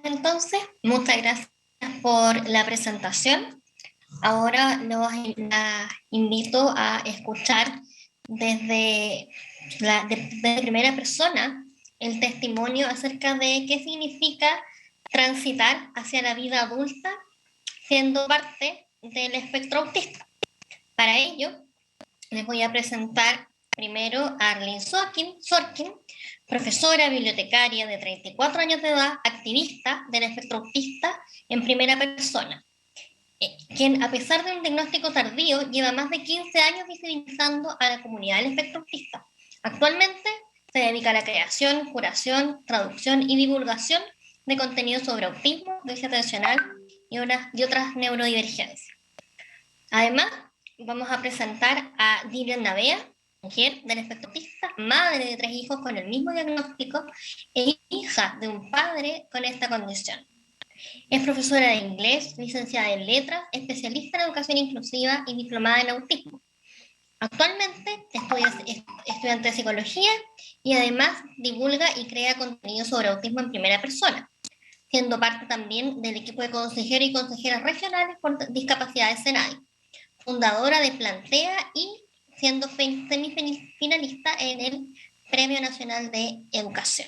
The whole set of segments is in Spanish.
Entonces, muchas gracias por la presentación. Ahora la invito a escuchar desde primera persona el testimonio acerca de qué significa transitar hacia la vida adulta siendo parte del espectro autista. Para ello, les voy a presentar primero a Arlene Sorkin, profesora bibliotecaria de 34 años de edad, activista del espectro autista en primera persona, quien a pesar de un diagnóstico tardío lleva más de 15 años visibilizando a la comunidad del espectro autista. Actualmente se dedica a la creación, curación, traducción y divulgación de contenido sobre autismo, déficit atencional y otras neurodivergencias. Además, vamos a presentar a Gillian Navea, mujer del espectro autista, madre de 3 hijos con el mismo diagnóstico e hija de un padre con esta condición. Es profesora de inglés, licenciada en letras, especialista en educación inclusiva y diplomada en autismo. Actualmente es estudiante de psicología y además divulga y crea contenido sobre autismo en primera persona, siendo parte también del equipo de consejeros y consejeras regionales por discapacidades SENADI, fundadora de Plantea y siendo semifinalista en el Premio Nacional de Educación.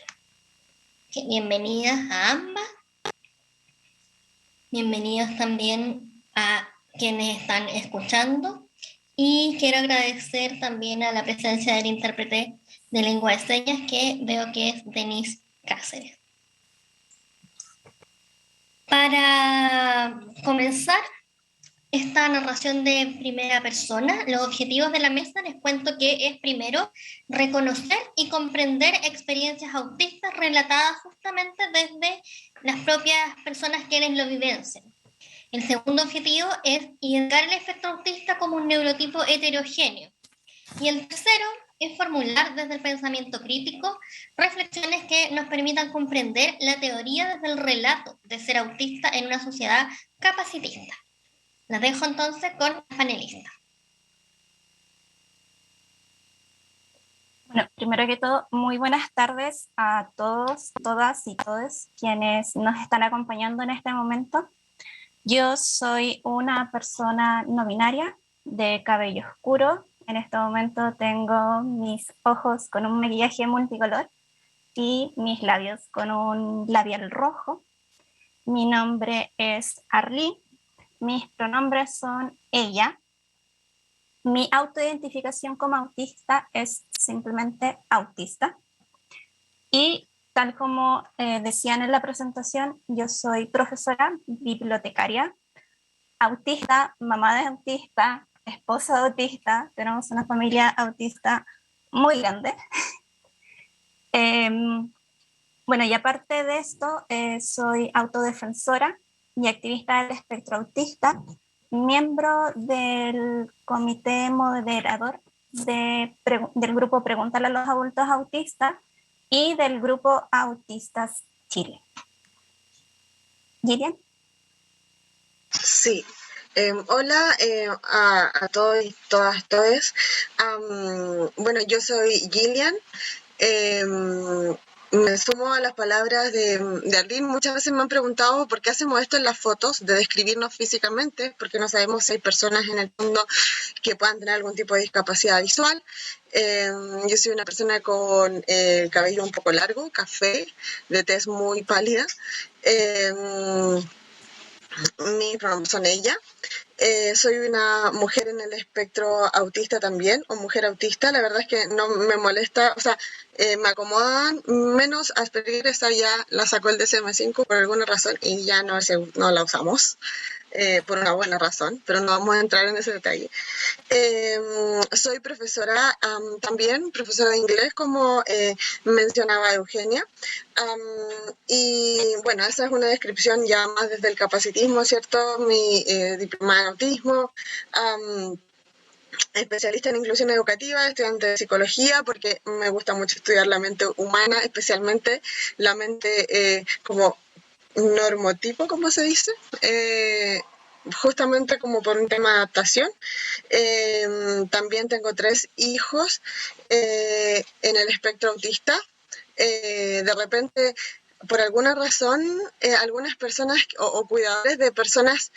Bienvenidas a ambas. Bienvenidos también a quienes están escuchando. Y quiero agradecer también a la presencia del intérprete de lengua de señas, que veo que es Denise Cáceres. Para comenzar esta narración de primera persona, los objetivos de la mesa les cuento que es primero reconocer y comprender experiencias autistas relatadas justamente desde las propias personas quienes lo vivencian. El segundo objetivo es identificar el espectro autista como un neurotipo heterogéneo. Y el tercero es formular desde el pensamiento crítico reflexiones que nos permitan comprender la teoría desde el relato de ser autista en una sociedad capacitista. Las dejo entonces con las panelistas. Bueno, primero que todo, muy buenas tardes a todos, todas y todes quienes nos están acompañando en este momento. Yo soy una persona no binaria de cabello oscuro. En este momento tengo mis ojos con un maquillaje multicolor y mis labios con un labial rojo. Mi nombre es Arlene. Mis pronombres son ella. Mi autoidentificación como autista es simplemente autista. Y tal como decían en la presentación, yo soy profesora bibliotecaria, autista, mamá de autista, esposa de autista. Tenemos una familia autista muy grande. Bueno, y aparte de esto, soy autodefensora y activista del espectro autista, miembro del comité moderador del grupo Pregúntale a los adultos autistas y del grupo Autistas Chile. ¿Gillian? Sí. Hola a todos y todas. Bueno, yo soy Gillian. Me sumo a las palabras de Arlene. Muchas veces me han preguntado por qué hacemos esto en las fotos, de describirnos físicamente, porque no sabemos si hay personas en el mundo que puedan tener algún tipo de discapacidad visual. Yo soy una persona con el cabello un poco largo, café, de tez muy pálida. Mis pronombres son ella. Soy una mujer en el espectro autista también, o mujer autista. La verdad es que no me molesta, o sea, me acomodan menos Asperger. Esa ya la sacó el DSM-5 por alguna razón y ya no la usamos. Por una buena razón, pero no vamos a entrar en ese detalle. Soy profesora también, profesora de inglés, como mencionaba Eugenia. Y bueno, esa es una descripción ya más desde el capacitismo, ¿cierto? Mi diploma en autismo, especialista en inclusión educativa, estudiante de psicología, porque me gusta mucho estudiar la mente humana, especialmente la mente como normotipo, como se dice, justamente como por un tema de adaptación. También tengo 3 hijos en el espectro autista. De repente por alguna razón, algunas personas o cuidadores de personas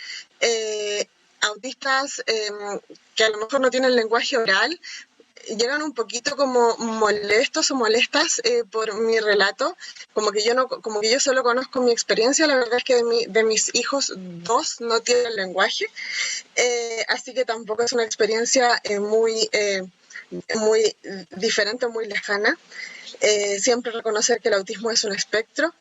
autistas que a lo mejor no tienen lenguaje oral, llegan un poquito como molestos o molestas por mi relato, como que yo solo conozco mi experiencia. La verdad es que de mis hijos, 2 no tienen lenguaje, así que tampoco es una experiencia muy diferente, muy lejana. Siempre reconocer que el autismo es un espectro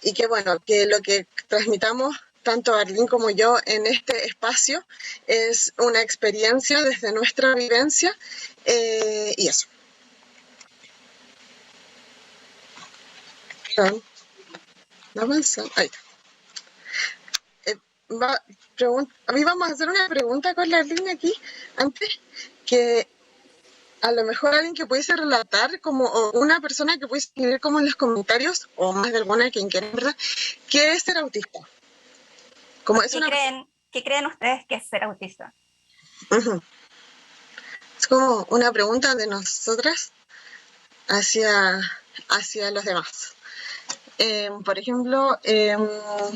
y que bueno, que lo que transmitamos tanto Arlene como yo en este espacio es una experiencia desde nuestra vivencia, y eso. No, no avanza. Ahí está. A mí vamos a hacer una pregunta con la Arlene aquí antes, que a lo mejor alguien que pudiese relatar, como o una persona que pudiese escribir como en los comentarios, o más de alguna, quien quiera, ¿verdad? ¿Qué es ser autista? Como es una... ¿Qué creen ustedes que es ser autista? Uh-huh. Es como una pregunta de nosotras hacia los demás. Por ejemplo, no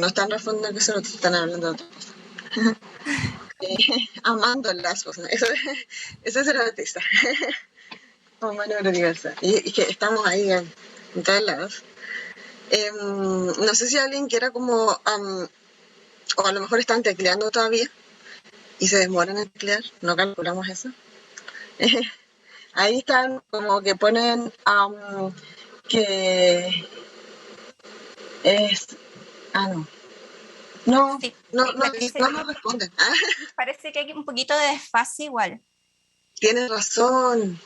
están respondiendo, que solo están hablando de otra cosa. Amándolas, pues, ¿no? Eso es ser autista. Como neurodiversa. Y que estamos ahí en todos lados. No sé si alguien quiera como, o a lo mejor están tecleando todavía y se demoran en teclear, no calculamos eso. Ahí están como que ponen que es... no. No, Sí, no, no, parece, no nos responden. parece que hay un poquito de desfase igual. Tienes razón.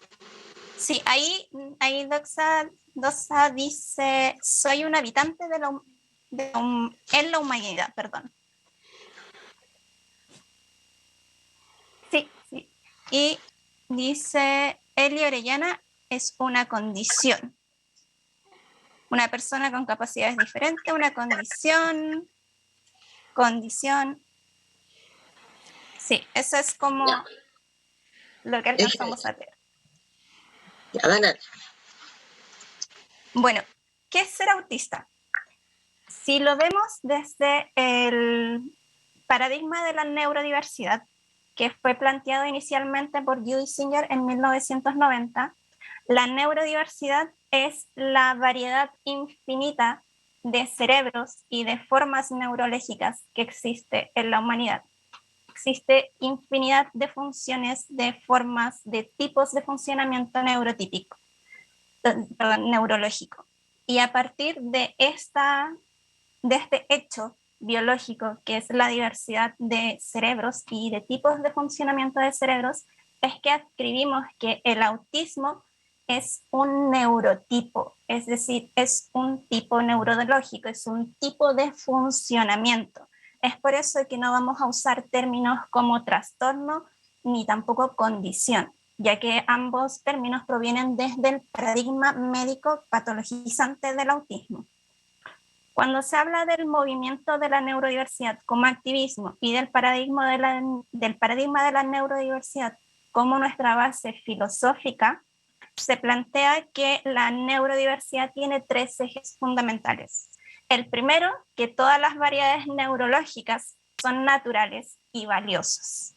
Sí, ahí Doxa dice, soy un habitante en la humanidad, perdón. Sí, sí. Y dice, Eli Orellana es una condición. Una persona con capacidades diferentes, una condición. Sí, eso es como Ya. lo que alcanzamos a ver. Ya, dale. Bueno, ¿qué es ser autista? Si lo vemos desde el paradigma de la neurodiversidad, que fue planteado inicialmente por Judy Singer en 1990, la neurodiversidad es la variedad infinita de cerebros y de formas neurológicas que existe en la humanidad. Existe infinidad de funciones, de formas, de tipos de funcionamiento neurológico. Y a partir de este hecho biológico, que es la diversidad de cerebros y de tipos de funcionamiento de cerebros, es que adscribimos que el autismo es un neurotipo, es decir, es un tipo neurológico, es un tipo de funcionamiento. Es por eso que no vamos a usar términos como trastorno ni tampoco condición, ya que ambos términos provienen desde el paradigma médico patologizante del autismo. Cuando se habla del movimiento de la neurodiversidad como activismo y del paradigma de la neurodiversidad como nuestra base filosófica, se plantea que la neurodiversidad tiene 3 ejes fundamentales. El primero, que todas las variedades neurológicas son naturales y valiosas.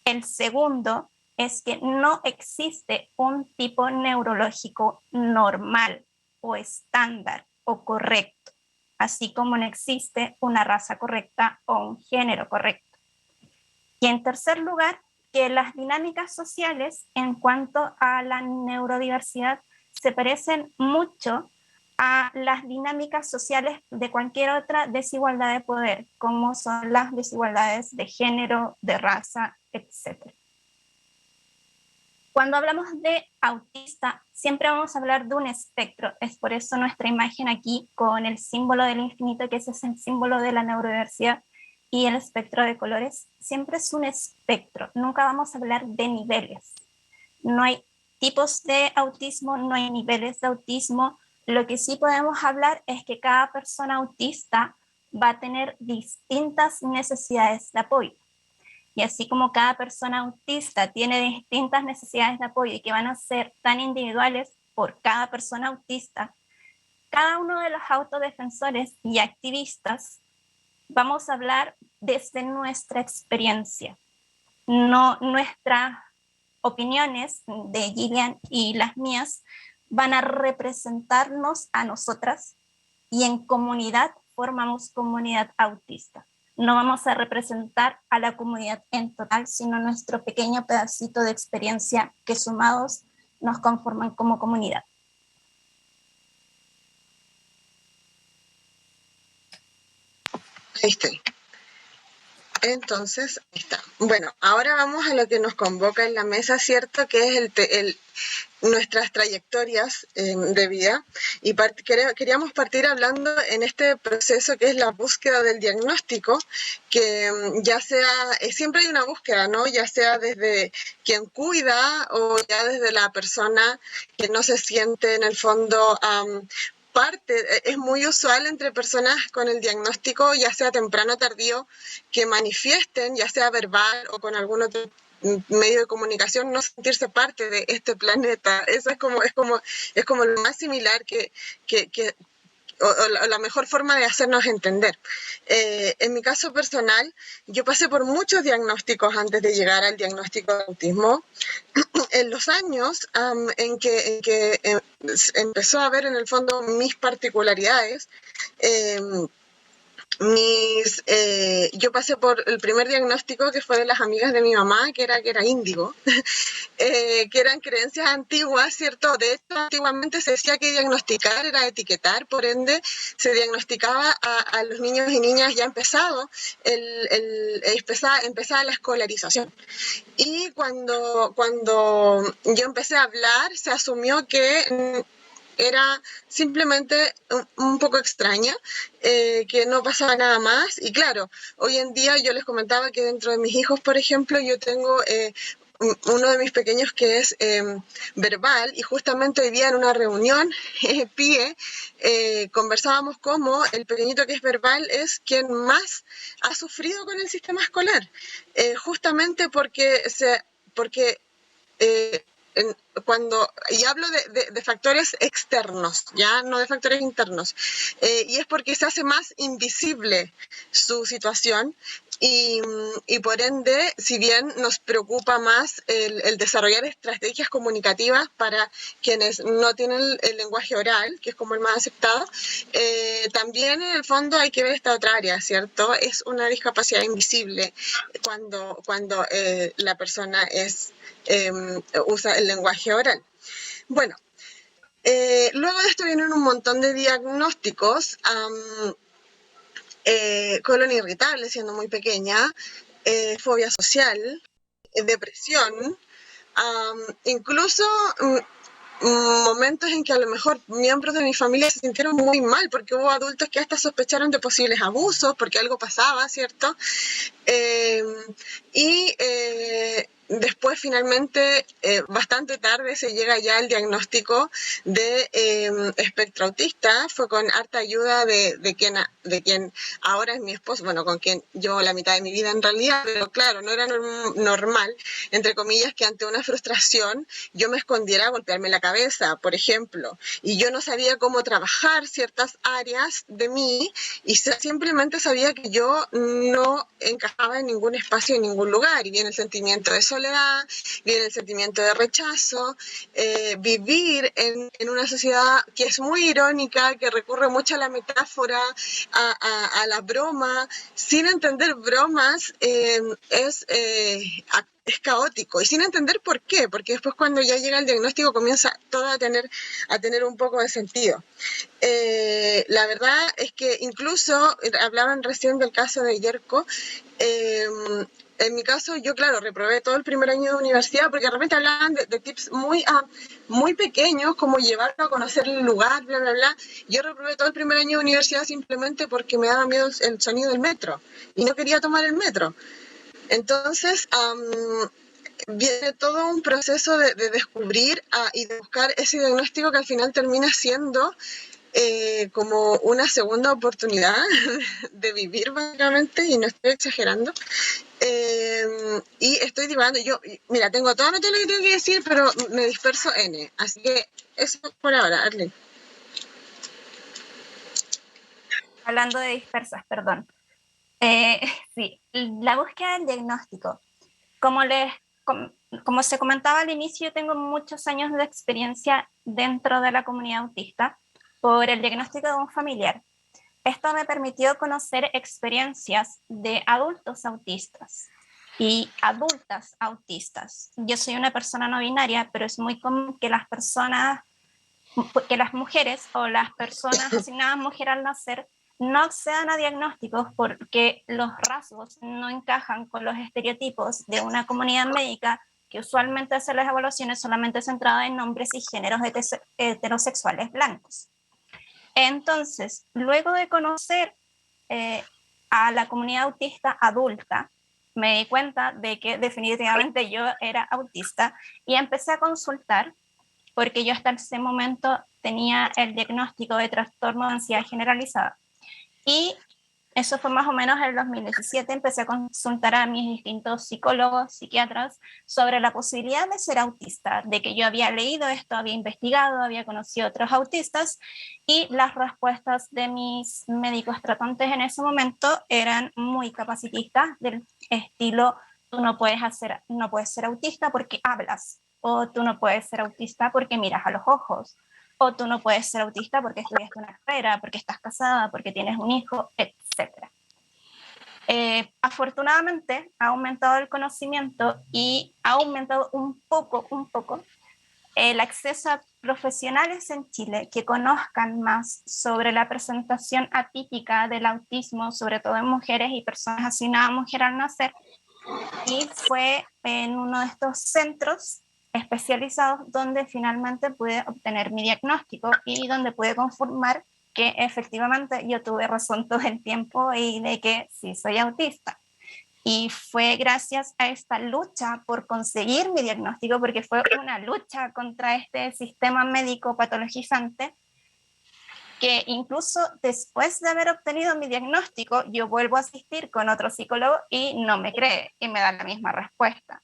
El segundo es que no existe un tipo neurológico normal o estándar o correcto, así como no existe una raza correcta o un género correcto. Y en tercer lugar, que las dinámicas sociales en cuanto a la neurodiversidad se parecen mucho a las dinámicas sociales de cualquier otra desigualdad de poder, como son las desigualdades de género, de raza, etc. Cuando hablamos de autista, siempre vamos a hablar de un espectro. Es por eso nuestra imagen aquí con el símbolo del infinito, que ese es el símbolo de la neurodiversidad, y el espectro de colores, siempre es un espectro. Nunca vamos a hablar de niveles. No hay tipos de autismo, no hay niveles de autismo. Lo que sí podemos hablar es que cada persona autista va a tener distintas necesidades de apoyo. Y así como cada persona autista tiene distintas necesidades de apoyo y que van a ser tan individuales por cada persona autista, cada uno de los autodefensores y activistas vamos a hablar desde nuestra experiencia, no nuestras opiniones de Gillian y las mías van a representarnos a nosotras y en comunidad formamos comunidad autista. No vamos a representar a la comunidad en total, sino nuestro pequeño pedacito de experiencia que sumados nos conforman como comunidad. Ahí estoy. Entonces, ahí está. Bueno, ahora vamos a lo que nos convoca en la mesa, ¿cierto? Que es nuestras trayectorias de vida. Y queríamos partir hablando en este proceso que es la búsqueda del diagnóstico, que ya sea, siempre hay una búsqueda, ¿no? Ya sea desde quien cuida o ya desde la persona que no se siente en el fondo es muy usual entre personas con el diagnóstico, ya sea temprano o tardío, que manifiesten, ya sea verbal o con algún otro medio de comunicación, no sentirse parte de este planeta. Eso es como lo más similar o la mejor forma de hacernos entender. En mi caso personal, yo pasé por muchos diagnósticos antes de llegar al diagnóstico de autismo. En los años en que empezó a ver en el fondo mis particularidades, yo pasé por el primer diagnóstico que fue de las amigas de mi mamá, que era índigo, que eran creencias antiguas, ¿cierto? De hecho, antiguamente se decía que diagnosticar era etiquetar, por ende, se diagnosticaba a los niños y niñas ya empezaba la escolarización. Y cuando yo empecé a hablar, se asumió que era simplemente un poco extraña, que no pasaba nada más. Y claro, hoy en día yo les comentaba que dentro de mis hijos, por ejemplo, yo tengo uno de mis pequeños que es verbal, y justamente hoy día en una reunión PIE conversábamos cómo el pequeñito que es verbal es quien más ha sufrido con el sistema escolar, justamente porque y hablo de factores externos, ya no de factores internos, y es porque se hace más invisible su situación y por ende, si bien nos preocupa más el desarrollar estrategias comunicativas para quienes no tienen el lenguaje oral, que es como el más aceptado, también en el fondo hay que ver esta otra área, ¿cierto? Es una discapacidad invisible cuando la persona usa el lenguaje oral. Bueno, luego de esto vienen un montón de diagnósticos, colon irritable siendo muy pequeña, fobia social, depresión, incluso momentos en que a lo mejor miembros de mi familia se sintieron muy mal porque hubo adultos que hasta sospecharon de posibles abusos porque algo pasaba, ¿cierto? Después finalmente, bastante tarde, se llega ya al diagnóstico de espectro autista. Fue con harta ayuda de quien ahora es mi esposo, bueno, con quien llevo la mitad de mi vida en realidad, pero claro, no era normal, entre comillas, que ante una frustración yo me escondiera a golpearme la cabeza, por ejemplo, y yo no sabía cómo trabajar ciertas áreas de mí y simplemente sabía que yo no encajaba en ningún espacio, en ningún lugar, y viene el sentimiento de soledad, viene el sentimiento de rechazo, vivir en una sociedad que es muy irónica, que recurre mucho a la metáfora, a la broma, sin entender bromas, es caótico, y sin entender por qué, porque después cuando ya llega el diagnóstico comienza todo a tener un poco de sentido. La verdad es que incluso hablaban recién del caso de Yerko. En mi caso, yo, claro, reprobé todo el primer año de universidad porque de repente hablaban de tips muy pequeños, como llevarlo a conocer el lugar, bla, bla, bla. Yo reprobé todo el primer año de universidad simplemente porque me daba miedo el sonido del metro y no quería tomar el metro. Entonces, viene todo un proceso de descubrir y de buscar ese diagnóstico que al final termina siendo como una segunda oportunidad de vivir, básicamente, y no estoy exagerando. Y estoy divagando. Mira, tengo todo lo que tengo que decir, pero me disperso N. Así que eso por ahora, Arlene. Hablando de dispersas, perdón. Sí, la búsqueda del diagnóstico. Como, como se comentaba al inicio, yo tengo muchos años de experiencia dentro de la comunidad autista por el diagnóstico de un familiar. Esto me permitió conocer experiencias de adultos autistas y adultas autistas. Yo soy una persona no binaria, pero es muy común que las personas, que las mujeres o las personas asignadas mujer al nacer no accedan a diagnósticos porque los rasgos no encajan con los estereotipos de una comunidad médica que usualmente hace las evaluaciones solamente centradas en nombres y géneros heterosexuales blancos. Entonces, luego de conocer a la comunidad autista adulta, me di cuenta de que definitivamente yo era autista y empecé a consultar porque yo hasta ese momento tenía el diagnóstico de trastorno de ansiedad generalizada. Y eso fue más o menos en el 2017, empecé a consultar a mis distintos psicólogos, psiquiatras, sobre la posibilidad de ser autista, de que yo había leído esto, había investigado, había conocido otros autistas, y las respuestas de mis médicos tratantes en ese momento eran muy capacitistas, del estilo, tú no puedes ser autista porque hablas, o tú no puedes ser autista porque miras a los ojos, o tú no puedes ser autista porque estudiaste una carrera, porque estás casada, porque tienes un hijo, etc. Afortunadamente ha aumentado el conocimiento y ha aumentado un poco el acceso a profesionales en Chile que conozcan más sobre la presentación atípica del autismo, sobre todo en mujeres y personas asignadas a mujer al nacer. Y fue en uno de estos centros especializados donde finalmente pude obtener mi diagnóstico y donde pude confirmar que efectivamente yo tuve razón todo el tiempo y de que sí soy autista. Y fue gracias a esta lucha por conseguir mi diagnóstico, porque fue una lucha contra este sistema médico patologizante, que incluso después de haber obtenido mi diagnóstico, yo vuelvo a asistir con otro psicólogo y no me cree y me da la misma respuesta.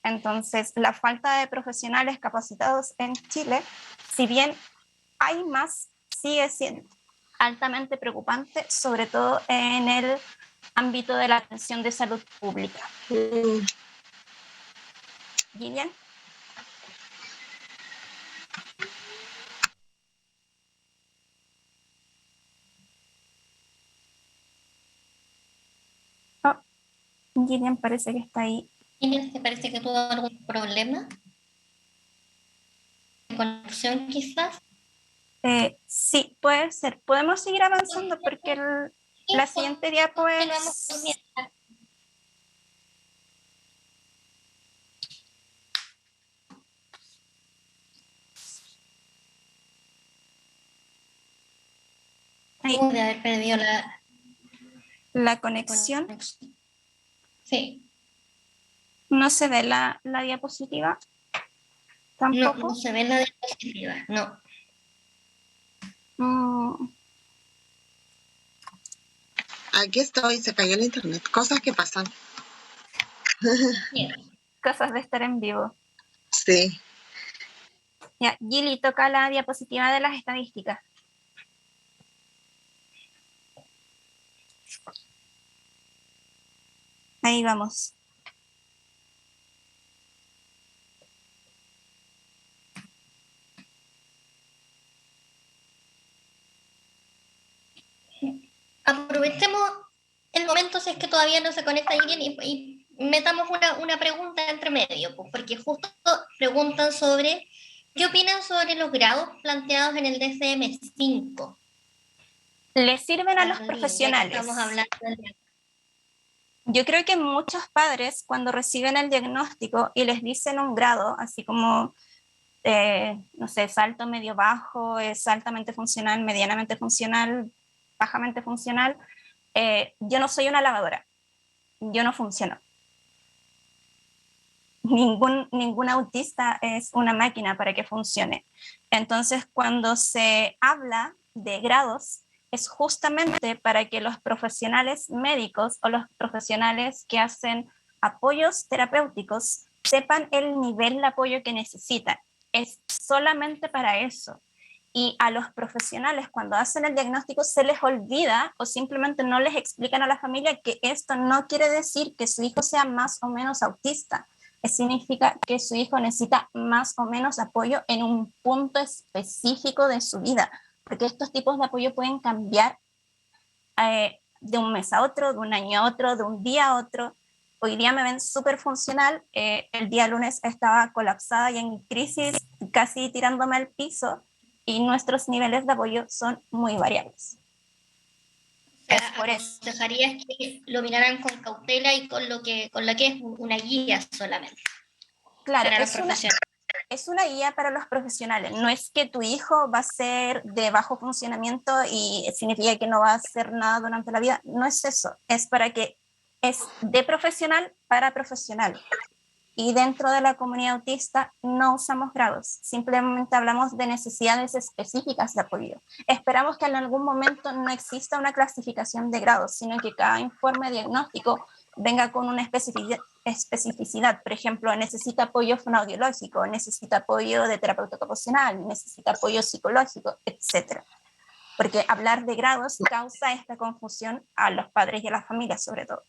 Entonces, la falta de profesionales capacitados en Chile, si bien hay más, sigue siendo altamente preocupante, sobre todo en el ámbito de la atención de salud pública. Gillian. Oh, Gillian parece que está ahí. Gillian, ¿te parece que tuvo algún problema? ¿Conexión quizás? Sí, puede ser. Podemos seguir avanzando porque la siguiente diapo es... De haber perdido la conexión. Sí. ¿No se ve la diapositiva? ¿Tampoco? No se ve la diapositiva, no. Aquí estoy, se cayó el internet. Cosas que pasan. Cosas de estar en vivo. Sí. Ya, Gilly, toca la diapositiva de las estadísticas. Ahí vamos. Aprovechemos el momento si es que todavía no se conecta alguien y metamos una pregunta entre medio, pues, porque justo preguntan sobre ¿qué opinan sobre los grados planteados en el DSM-5? ¿Les sirven a los profesionales? Estamos hablando de... Yo creo que muchos padres cuando reciben el diagnóstico y les dicen un grado, así como, no sé, es alto, medio, bajo, es altamente funcional, medianamente funcional, bajamente funcional, yo no soy una lavadora, yo no funciono. Ningún autista es una máquina para que funcione. Entonces, cuando se habla de grados, es justamente para que los profesionales médicos o los profesionales que hacen apoyos terapéuticos sepan el nivel de apoyo que necesitan. Es solamente para eso. y a los profesionales cuando hacen el diagnóstico se les olvida o simplemente no les explican a la familia que esto no quiere decir que su hijo sea más o menos autista. Significa que su hijo necesita más o menos apoyo en un punto específico de su vida, porque estos tipos de apoyo pueden cambiar de un mes a otro, de un año a otro, de un día a otro. Hoy día me ven súper funcional, el día lunes estaba colapsada y en crisis, casi tirándome al piso, y nuestros niveles de apoyo son muy variables. Es por eso. Aconsejarías que lo miraran con cautela y con lo que es una guía solamente. Claro, es una guía para los profesionales. No es que tu hijo va a ser de bajo funcionamiento y significa que no va a hacer nada durante la vida. No es eso. Es para que es de profesional para profesional. Y dentro de la comunidad autista no usamos grados, simplemente hablamos de necesidades específicas de apoyo. Esperamos que en algún momento no exista una clasificación de grados, sino que cada informe diagnóstico venga con una especificidad. Por ejemplo, necesita apoyo fonoaudiológico, necesita apoyo de terapeuta ocupacional, necesita apoyo psicológico, etc. Porque hablar de grados causa esta confusión a los padres y a las familias sobre todo.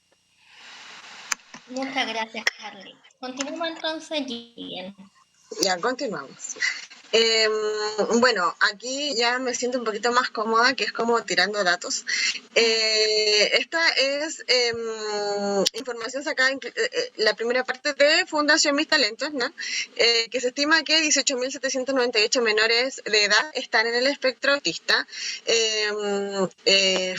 Muchas gracias, Carly. Continuamos entonces, Gillian. Ya, continuamos. Bueno, aquí ya me siento un poquito más cómoda, que es como tirando datos. Esta es información sacada, la primera parte de Fundación Mis Talentos, ¿no? Que se estima que 18.798 menores de edad están en el espectro autista.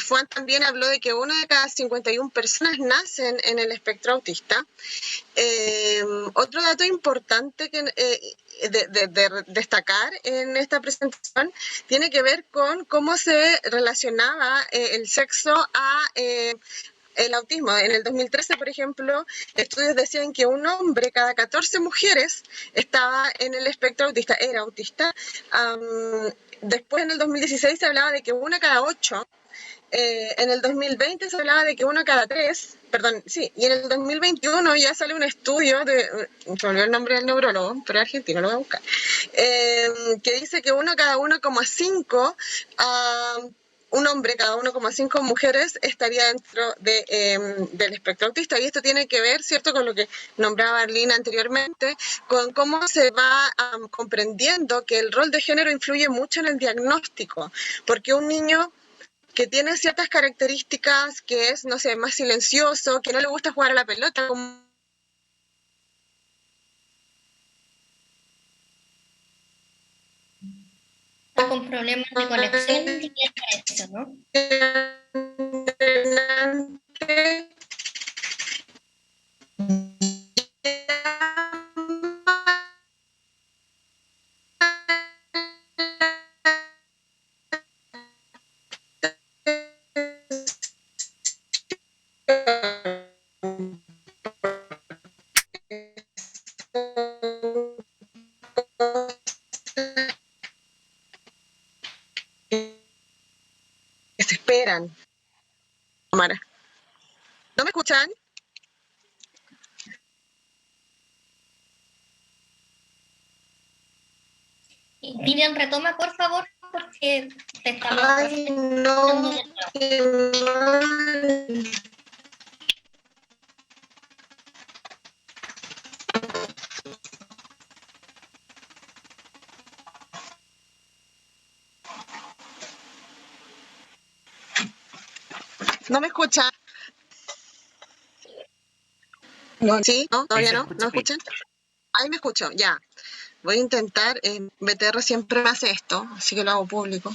Juan también habló de que 1 de cada 51 personas nacen en el espectro autista. Otro dato importante que de destacar en esta presentación tiene que ver con cómo se relacionaba el sexo a el autismo. En el 2013, por ejemplo, estudios decían que un hombre cada 14 mujeres estaba en el espectro autista, era autista. Después, en el 2016, se hablaba de que 1 cada 8. En el 2020 se hablaba de que 1 cada 3, perdón, sí, y en el 2021 ya sale un estudio, se olvidó el nombre del neurólogo, pero es argentino, lo voy a buscar, que dice que 1 cada 1,5, un hombre cada 1,5 mujeres estaría dentro del espectro autista, y esto tiene que ver, ¿cierto?, con lo que nombraba Arlene anteriormente, con cómo se va comprendiendo que el rol de género influye mucho en el diagnóstico, porque un niño que tiene ciertas características, que es, no sé, más silencioso, que no le gusta jugar a la pelota, como con problemas de conexión y eso, ¿no? que se esperan. ¿No me escuchan? Gillian, retoma, por favor, porque te estamos... Ay, no, qué mal. ¿No me escuchan? No, ¿sí? ¿No? ¿Todavía no? ¿No me escuchan? Ahí me escucho, ya. Voy a intentar, BTR siempre me hace esto, así que lo hago público.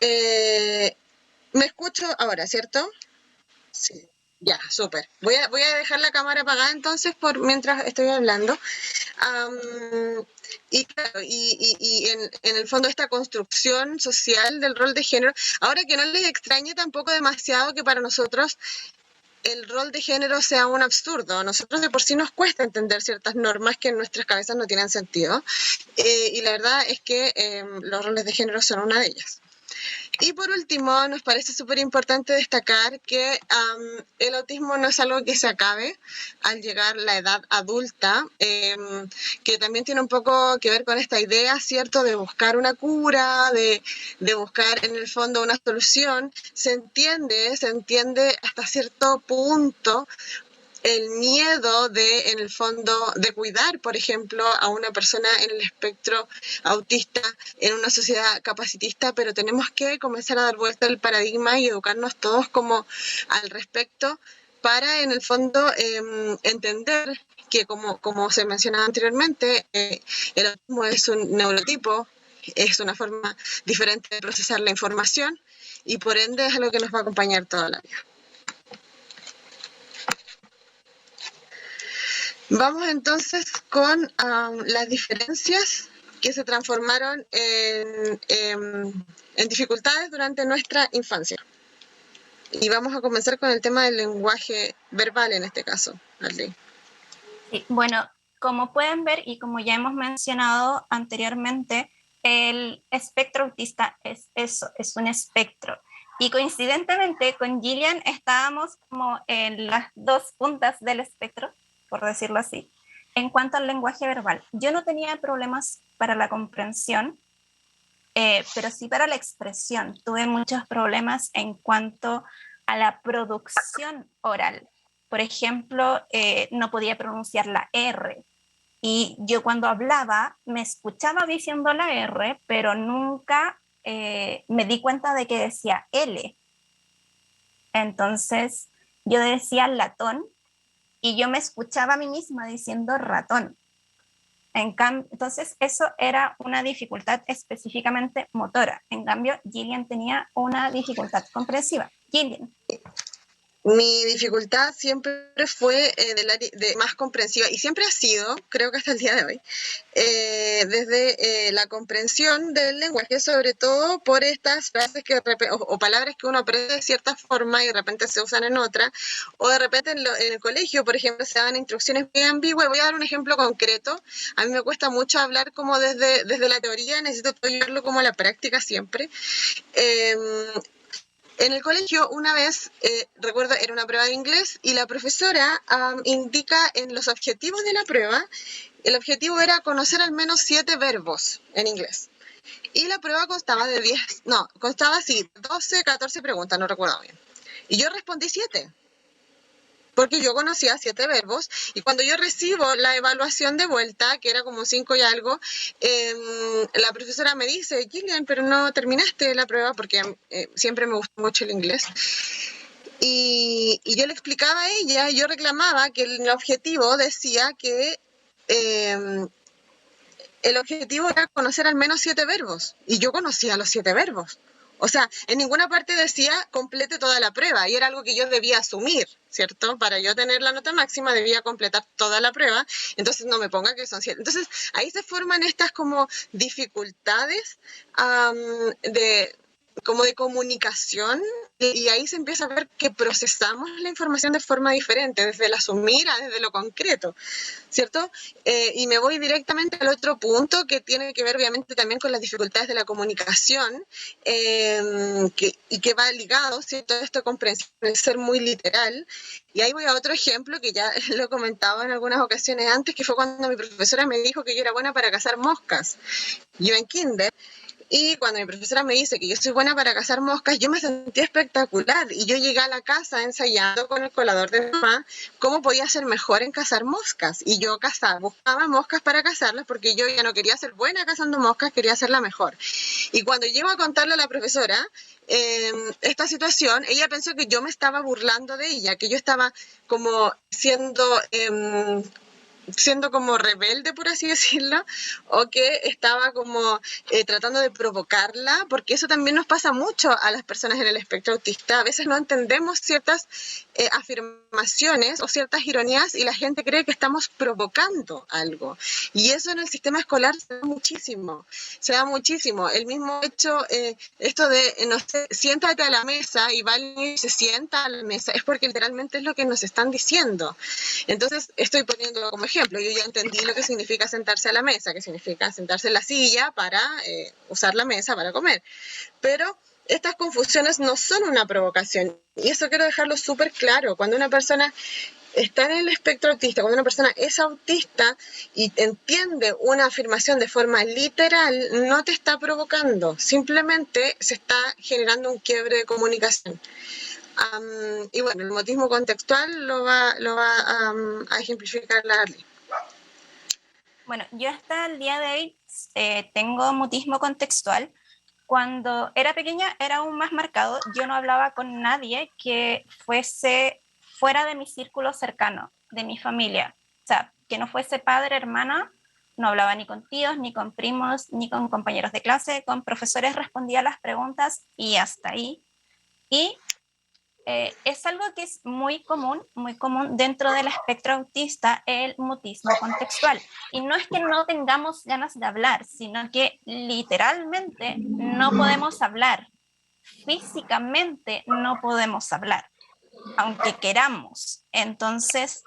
Me escucho ahora, ¿cierto? Sí. Ya, súper. Voy a dejar la cámara apagada entonces mientras estoy hablando. Y claro, en el fondo esta construcción social del rol de género, ahora que no les extrañe tampoco demasiado que para nosotros el rol de género sea un absurdo. A nosotros de por sí nos cuesta entender ciertas normas que en nuestras cabezas no tienen sentido. Y la verdad es que los roles de género son una de ellas. Y por último, nos parece súper importante destacar que el autismo no es algo que se acabe al llegar la edad adulta, que también tiene un poco que ver con esta idea, ¿cierto?, de buscar una cura, de buscar en el fondo una solución. Se entiende hasta cierto punto el miedo de, en el fondo, de cuidar, por ejemplo, a una persona en el espectro autista en una sociedad capacitista, pero tenemos que comenzar a dar vuelta al paradigma y educarnos todos como al respecto para, en el fondo, entender que, como se mencionaba anteriormente, el autismo es un neurotipo, es una forma diferente de procesar la información y por ende es algo que nos va a acompañar toda la vida. Vamos entonces con las diferencias que se transformaron en dificultades durante nuestra infancia. Y vamos a comenzar con el tema del lenguaje verbal en este caso, Arlene. Sí, bueno, como pueden ver y como ya hemos mencionado anteriormente, el espectro autista es eso, es un espectro. Y coincidentemente con Gillian estábamos como en las dos puntas del espectro, por decirlo así, en cuanto al lenguaje verbal. Yo no tenía problemas para la comprensión, pero sí para la expresión. Tuve muchos problemas en cuanto a la producción oral. Por ejemplo, no podía pronunciar la R. Y yo cuando hablaba me escuchaba diciendo la R, pero nunca me di cuenta de que decía L. Entonces yo decía latón y yo me escuchaba a mí misma diciendo ratón. Entonces eso era una dificultad específicamente motora. En cambio, Gillian tenía una dificultad comprensiva. Gillian. Mi dificultad siempre fue de más comprensiva y siempre ha sido, creo que hasta el día de hoy, desde la comprensión del lenguaje, sobre todo por estas frases o palabras que uno aprende de cierta forma y de repente se usan en otra, o de repente en el colegio, por ejemplo, se dan instrucciones muy ambiguas. Voy a dar un ejemplo concreto. A mí me cuesta mucho hablar como desde la teoría, necesito llevarlo como a la práctica siempre. En el colegio, una vez, recuerdo, era una prueba de inglés y la profesora indica en los objetivos de la prueba, el objetivo era conocer al menos 7 verbos en inglés. Y la prueba constaba de 12, 14 preguntas, no recuerdo bien. Y yo respondí 7. Porque yo conocía 7 verbos y cuando yo recibo la evaluación de vuelta, que era como 5 y algo, la profesora me dice, Gillian, pero no terminaste la prueba porque siempre me gustó mucho el inglés. Y yo le explicaba a ella, yo reclamaba que el objetivo decía que el objetivo era conocer al menos 7 verbos y yo conocía los 7 verbos. O sea, en ninguna parte decía complete toda la prueba y era algo que yo debía asumir, ¿cierto? Para yo tener la nota máxima debía completar toda la prueba, entonces no me ponga que son 7. Entonces ahí se forman estas como dificultades como de comunicación y ahí se empieza a ver que procesamos la información de forma diferente, desde el asumir a desde lo concreto, ¿cierto? Y me voy directamente al otro punto que tiene que ver obviamente también con las dificultades de la comunicación y que va ligado, ¿cierto? A esta comprensión, el ser muy literal. Y ahí voy a otro ejemplo que ya lo he comentado en algunas ocasiones antes, que fue cuando mi profesora me dijo que yo era buena para cazar moscas. Yo en kinder. Y cuando mi profesora me dice que yo soy buena para cazar moscas, yo me sentí espectacular. Y yo llegué a la casa ensayando con el colador de mamá cómo podía ser mejor en cazar moscas. Y yo buscaba moscas para cazarlas porque yo ya no quería ser buena cazando moscas, quería ser la mejor. Y cuando llego a contarle a la profesora esta situación, ella pensó que yo me estaba burlando de ella, que yo estaba como siendo como rebelde, por así decirlo, o que estaba como tratando de provocarla, porque eso también nos pasa mucho a las personas en el espectro autista. A veces no entendemos ciertas afirmaciones o ciertas ironías y la gente cree que estamos provocando algo. Y eso en el sistema escolar se da muchísimo. El mismo hecho, esto de, no sé, siéntate a la mesa y va y se sienta a la mesa, es porque literalmente es lo que nos están diciendo. Entonces, estoy poniendo como ejemplo, yo ya entendí lo que significa sentarse a la mesa, que significa sentarse en la silla para usar la mesa para comer. Pero estas confusiones no son una provocación. Y eso quiero dejarlo súper claro. Cuando una persona está en el espectro autista, cuando una persona es autista y entiende una afirmación de forma literal, no te está provocando, simplemente se está generando un quiebre de comunicación. Y bueno, el mutismo contextual lo va a ejemplificar la Arly. Bueno, yo hasta el día de hoy tengo mutismo contextual. Cuando era pequeña era aún más marcado. Yo no hablaba con nadie que fuese fuera de mi círculo cercano, de mi familia. O sea, que no fuese padre, hermana, no hablaba ni con tíos, ni con primos, ni con compañeros de clase. Con profesores respondía las preguntas y hasta ahí. Y es algo que es muy común dentro del espectro autista, el mutismo contextual. Y no es que no tengamos ganas de hablar, sino que literalmente no podemos hablar. Físicamente no podemos hablar, aunque queramos. Entonces,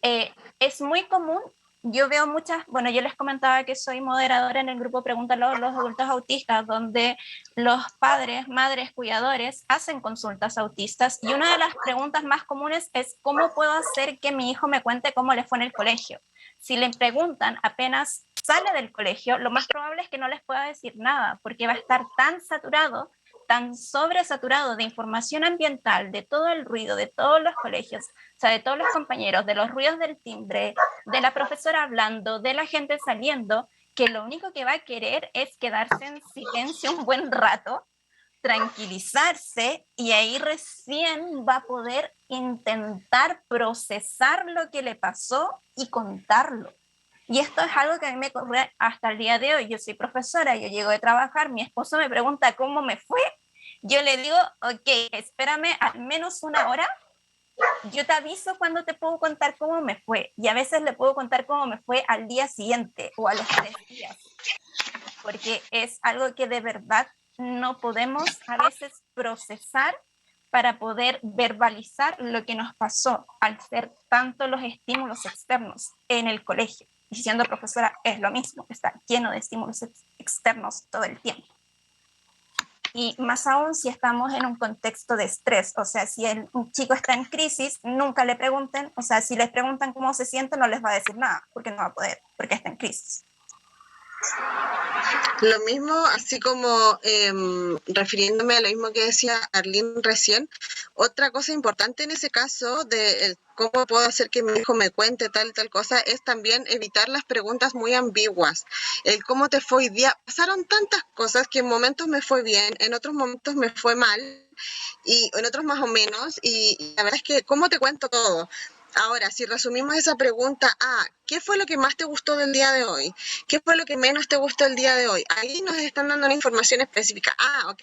es muy común. Yo veo muchas, bueno, yo les comentaba que soy moderadora en el grupo Pregúntalo a los adultos autistas, donde los padres, madres, cuidadores hacen consultas autistas y una de las preguntas más comunes es ¿cómo puedo hacer que mi hijo me cuente cómo le fue en el colegio? Si le preguntan apenas sale del colegio, lo más probable es que no les pueda decir nada, porque va a estar tan saturado, tan sobresaturado de información ambiental, de todo el ruido, de todos los colegios, o sea, de todos los compañeros, de los ruidos del timbre, de la profesora hablando, de la gente saliendo, que lo único que va a querer es quedarse en silencio un buen rato, tranquilizarse y ahí recién va a poder intentar procesar lo que le pasó y contarlo. Y esto es algo que a mí me ocurre hasta el día de hoy. Yo soy profesora, yo llego de trabajar, mi esposo me pregunta cómo me fue, yo le digo, ok, espérame al menos una hora, yo te aviso cuando te puedo contar cómo me fue. Y a veces le puedo contar cómo me fue al día siguiente o a los 3 días. Porque es algo que de verdad no podemos a veces procesar para poder verbalizar lo que nos pasó al ser tanto los estímulos externos en el colegio. Y siendo profesora es lo mismo, está lleno de estímulos externos todo el tiempo. Y más aún si estamos en un contexto de estrés, o sea, si un chico está en crisis, nunca le pregunten, o sea, si les preguntan cómo se siente, no les va a decir nada, porque no va a poder, porque está en crisis. Lo mismo, así como refiriéndome a lo mismo que decía Arlene recién, otra cosa importante en ese caso de cómo puedo hacer que mi hijo me cuente tal cosa es también evitar las preguntas muy ambiguas. El cómo te fue hoy día. Pasaron tantas cosas que en momentos me fue bien, en otros momentos me fue mal y en otros más o menos y la verdad es que cómo te cuento todo. Ahora, si resumimos esa pregunta a ¿qué fue lo que más te gustó del día de hoy? ¿Qué fue lo que menos te gustó el día de hoy? Ahí nos están dando una información específica. Ok,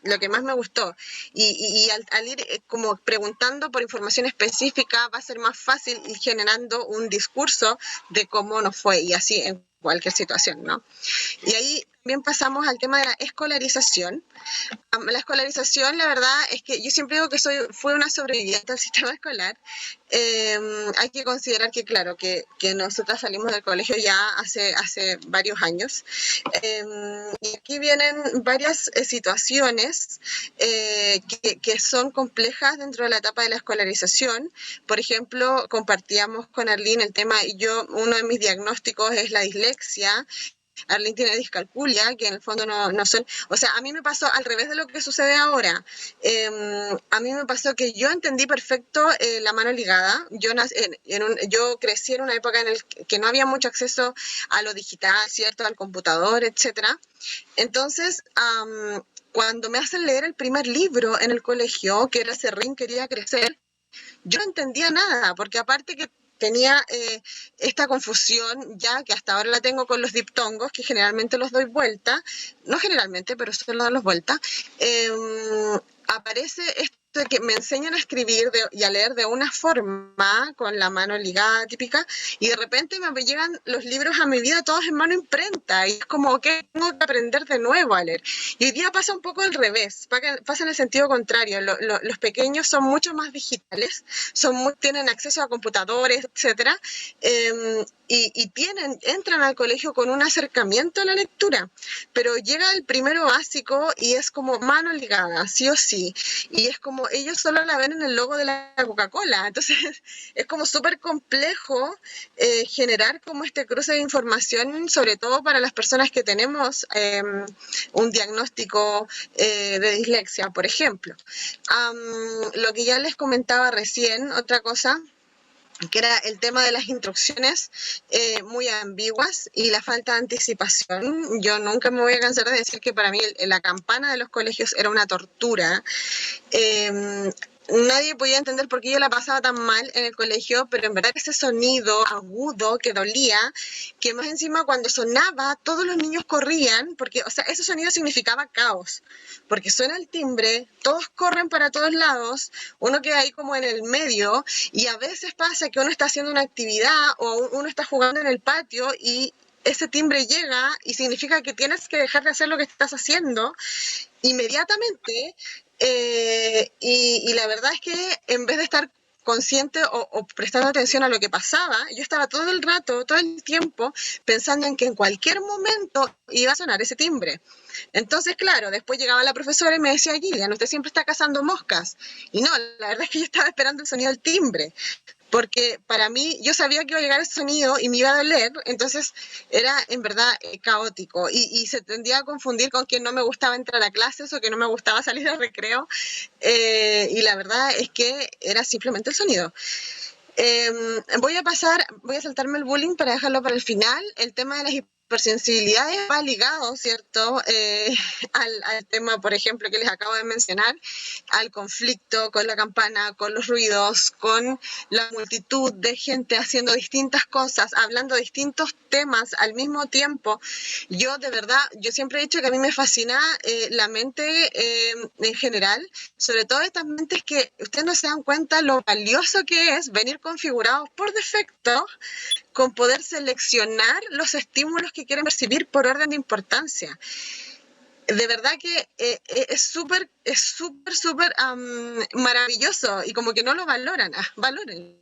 lo que más me gustó. Y al ir como preguntando por información específica va a ser más fácil ir generando un discurso de cómo nos fue y así en cualquier situación, ¿no? Y ahí también pasamos al tema de la escolarización. La escolarización, la verdad, es que yo siempre digo que fue una sobreviviente al sistema escolar. Hay que considerar que, claro, que nosotras salimos del colegio ya hace varios años. Y aquí vienen varias situaciones que son complejas dentro de la etapa de la escolarización. Por ejemplo, compartíamos con Arlene el tema, uno de mis diagnósticos es la dislexia. Arlene tiene discalculia, que en el fondo no son... O sea, a mí me pasó al revés de lo que sucede ahora. A mí me pasó que yo entendí perfecto la mano ligada. Yo crecí en una época en la que no había mucho acceso a lo digital, ¿cierto? Al computador, etcétera. Entonces, cuando me hacen leer el primer libro en el colegio, que era Serrín quería crecer, yo no entendía nada, porque aparte que tenía esta confusión ya que hasta ahora la tengo con los diptongos, que generalmente los doy vuelta, no generalmente, pero solo doy vuelta, aparece esto de que me enseñan a escribir y a leer de una forma, con la mano ligada, típica, y de repente me llegan los libros a mi vida todos en mano imprenta, y es como que tengo que aprender de nuevo a leer. Y hoy día pasa un poco al revés, pasa en el sentido contrario. Los pequeños son mucho más digitales, tienen acceso a computadores, etcétera, y entran al colegio con un acercamiento a la lectura, pero llega el primero básico y es como mano ligada, sí o sí, y es como ellos solo la ven en el logo de la Coca-Cola, entonces es como súper complejo generar como este cruce de información, sobre todo para las personas que tenemos un diagnóstico de dislexia, por ejemplo. Lo que ya les comentaba recién, otra cosa, que era el tema de las instrucciones muy ambiguas y la falta de anticipación. Yo nunca me voy a cansar de decir que para mí la campana de los colegios era una tortura. Nadie podía entender por qué yo la pasaba tan mal en el colegio, pero en verdad ese sonido agudo que dolía, que más encima cuando sonaba todos los niños corrían, porque, o sea, ese sonido significaba caos, porque suena el timbre, todos corren para todos lados, uno queda ahí como en el medio, y a veces pasa que uno está haciendo una actividad o uno está jugando en el patio y ese timbre llega y significa que tienes que dejar de hacer lo que estás haciendo inmediatamente. Y la verdad es que en vez de estar consciente o prestando atención a lo que pasaba, yo estaba todo el rato, todo el tiempo, pensando en que en cualquier momento iba a sonar ese timbre. Entonces, claro, después llegaba la profesora y me decía, Gillian, usted siempre está cazando moscas. Y no, la verdad es que yo estaba esperando el sonido del timbre, porque para mí, yo sabía que iba a llegar ese sonido y me iba a doler, entonces era en verdad caótico, y se tendía a confundir con que no me gustaba entrar a clases o que no me gustaba salir al recreo, y la verdad es que era simplemente el sonido. Voy a saltarme el bullying para dejarlo para el final. El tema de las hipersensibilidades va ligado, ¿cierto? Al tema, por ejemplo, que les acabo de mencionar, al conflicto con la campana, con los ruidos, con la multitud de gente haciendo distintas cosas, hablando distintos temas al mismo tiempo. Yo, de verdad, yo siempre he dicho que a mí me fascina la mente en general, sobre todo estas mentes que ustedes no se dan cuenta lo valioso que es venir configurados por defecto con poder seleccionar los estímulos que quieren percibir por orden de importancia. De verdad que es súper maravilloso, y como que no lo valoran. Valórenlo.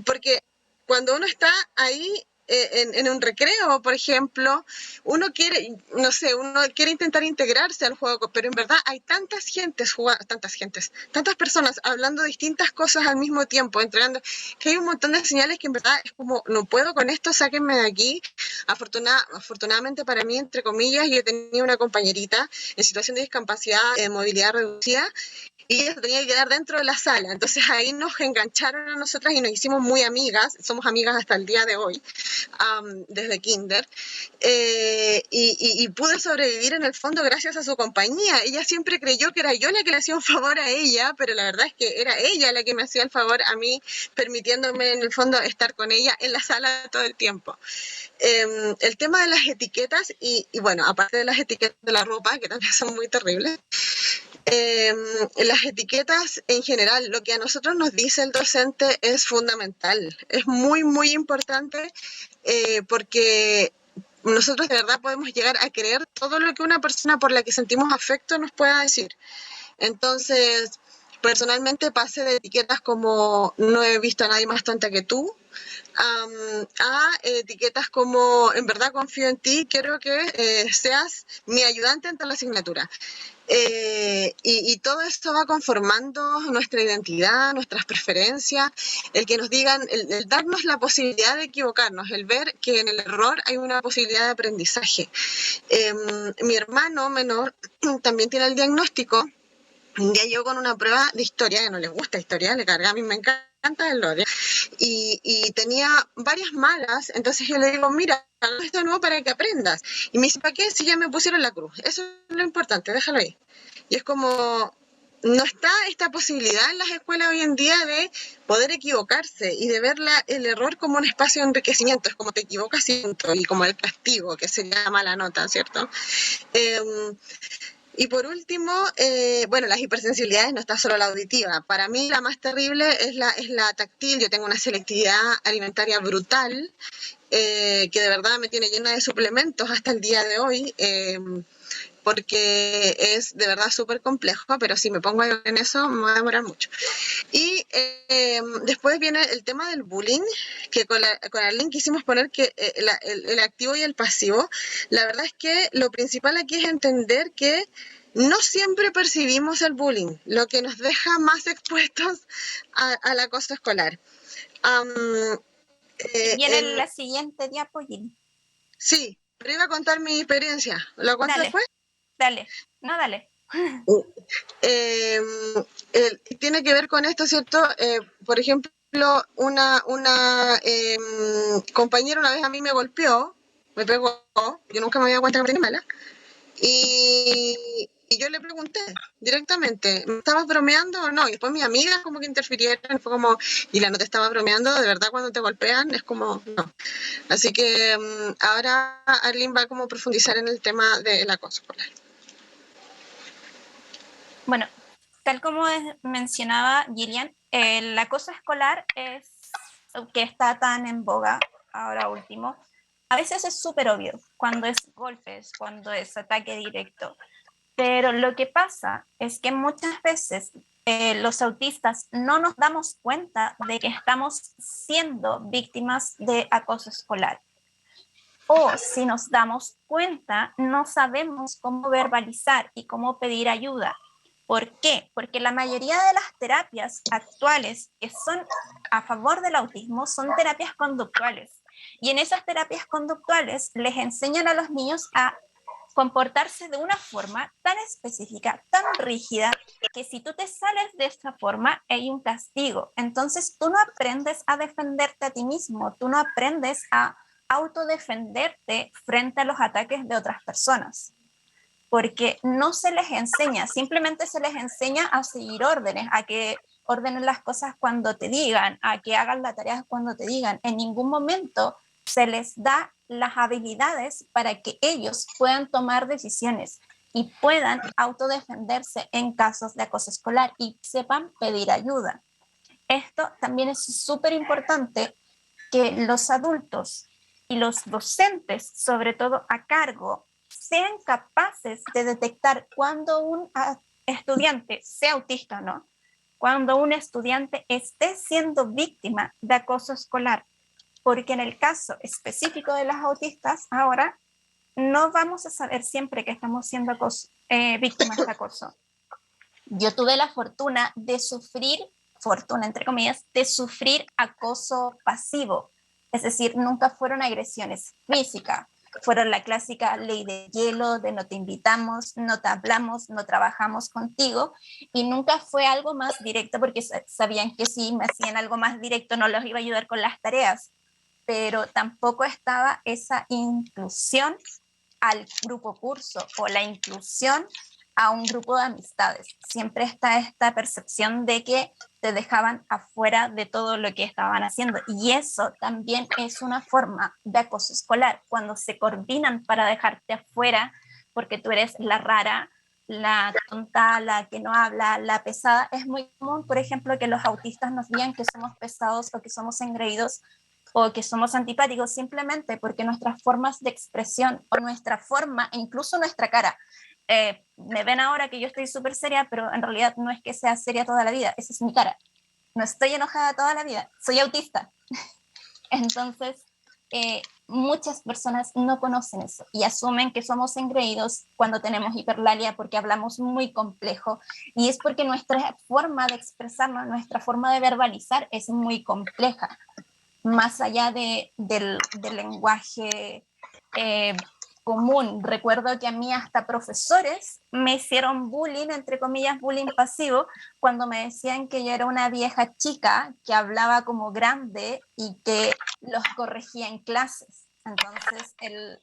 Porque cuando uno está ahí en un recreo, por ejemplo, uno quiere intentar integrarse al juego, pero en verdad hay tantas personas hablando distintas cosas al mismo tiempo, entregando, que hay un montón de señales que en verdad es como, no puedo con esto, sáquenme de aquí. Afortunadamente para mí, entre comillas, yo tenía una compañerita en situación de discapacidad, movilidad reducida, y ella se tenía que quedar dentro de la sala. Entonces ahí nos engancharon a nosotras y nos hicimos muy amigas, somos amigas hasta el día de hoy, desde kinder, y pude sobrevivir en el fondo gracias a su compañía. Ella siempre creyó que era yo la que le hacía un favor a ella, pero la verdad es que era ella la que me hacía el favor a mí, permitiéndome en el fondo estar con ella en la sala todo el tiempo. El tema de las etiquetas, y bueno, aparte de las etiquetas de la ropa, que también son muy terribles, las etiquetas en general, lo que a nosotros nos dice el docente es fundamental, es muy, muy importante, porque nosotros de verdad podemos llegar a creer todo lo que una persona por la que sentimos afecto nos pueda decir. Entonces, personalmente pasé de etiquetas como no he visto a nadie más tonta que tú, a etiquetas como en verdad confío en ti, quiero que seas mi ayudante en tal asignatura. Y todo esto va conformando nuestra identidad, nuestras preferencias, el que nos digan, el darnos la posibilidad de equivocarnos, el ver que en el error hay una posibilidad de aprendizaje. Mi hermano menor también tiene el diagnóstico. Ya llegó con una prueba de historia, que no le gusta historia, le carga, a mí me encanta el odio, y tenía varias malas. Entonces yo le digo, mira, haz esto de nuevo para que aprendas. Y me dice, ¿para qué? Si ya me pusieron la cruz. Eso es lo importante, déjalo ahí. Y es como, no está esta posibilidad en las escuelas hoy en día de poder equivocarse y de ver el error como un espacio de enriquecimiento. Es como te equivocas y como el castigo, que sería mala nota, ¿cierto? Y por último, bueno, las hipersensibilidades no está solo la auditiva. Para mí la más terrible es la táctil. Yo tengo una selectividad alimentaria brutal, que de verdad me tiene llena de suplementos hasta el día de hoy, porque es de verdad súper complejo, pero si me pongo en eso me va a demorar mucho. Y después viene el tema del bullying, que con Arlene quisimos poner que el activo y el pasivo. La verdad es que lo principal aquí es entender que no siempre percibimos el bullying, lo que nos deja más expuestos al acoso escolar. Um, Viene en, la siguiente diapo, Gil. sí, pero iba a contar mi experiencia. ¿Lo cuento Dale, después? dale. No, dale. Eh, tiene que ver con esto, ¿cierto? Por ejemplo, una compañera una vez a mí me golpeó, me pegó, yo nunca me había dado cuenta que me tenía mala, y yo le pregunté directamente, ¿me estabas bromeando o no? Y después mis amigas como que interfirieron, fue como, Gila, no te estaba bromeando, de verdad cuando te golpean es como, no. Así que ahora Arlene va como a profundizar en el tema del acoso escolar. Bueno, tal como mencionaba Gillian, el acoso escolar es que está tan en boga ahora último. A veces es súper obvio cuando es golpes, cuando es ataque directo, pero lo que pasa es que muchas veces los autistas no nos damos cuenta de que estamos siendo víctimas de acoso escolar. O si nos damos cuenta, no sabemos cómo verbalizar y cómo pedir ayuda. ¿Por qué? Porque la mayoría de las terapias actuales que son a favor del autismo son terapias conductuales. Y en esas terapias conductuales les enseñan a los niños a comportarse de una forma tan específica, tan rígida, que si tú te sales de esta forma hay un castigo. Entonces tú no aprendes a defenderte a ti mismo, tú no aprendes a autodefenderte frente a los ataques de otras personas, porque no se les enseña, simplemente se les enseña a seguir órdenes, a que ordenen las cosas cuando te digan, a que hagan las tareas cuando te digan. En ningún momento se les da las habilidades para que ellos puedan tomar decisiones y puedan autodefenderse en casos de acoso escolar y sepan pedir ayuda. Esto también es súper importante, que los adultos y los docentes, sobre todo a cargo, sean capaces de detectar cuando un estudiante, sea autista o no, cuando un estudiante esté siendo víctima de acoso escolar, porque en el caso específico de las autistas, ahora no vamos a saber siempre que estamos siendo víctimas de acoso. Yo tuve la fortuna de sufrir, fortuna entre comillas, de sufrir acoso pasivo, es decir, nunca fueron agresiones físicas, fueron la clásica ley de hielo, de no te invitamos, no te hablamos, no trabajamos contigo, y nunca fue algo más directo porque sabían que si me hacían algo más directo no los iba a ayudar con las tareas, pero tampoco estaba esa inclusión al grupo curso o la inclusión a un grupo de amistades. Siempre está esta percepción de que te dejaban afuera de todo lo que estaban haciendo. Y eso también es una forma de acoso escolar, cuando se coordinan para dejarte afuera porque tú eres la rara, la tonta, la que no habla, la pesada. Es muy común, por ejemplo, que los autistas nos digan que somos pesados o que somos engreídos o que somos antipáticos, simplemente porque nuestras formas de expresión o nuestra forma, incluso nuestra cara, me ven ahora que yo estoy súper seria, pero en realidad no es que sea seria toda la vida, esa es mi cara. No estoy enojada toda la vida, soy autista. Entonces, muchas personas no conocen eso y asumen que somos engreídos cuando tenemos hiperlalia porque hablamos muy complejo, y es porque nuestra forma de expresarnos, nuestra forma de verbalizar es muy compleja, más allá del lenguaje común. Recuerdo que a mí hasta profesores me hicieron bullying, entre comillas, bullying pasivo, cuando me decían que yo era una vieja chica que hablaba como grande y que los corregía en clases. Entonces,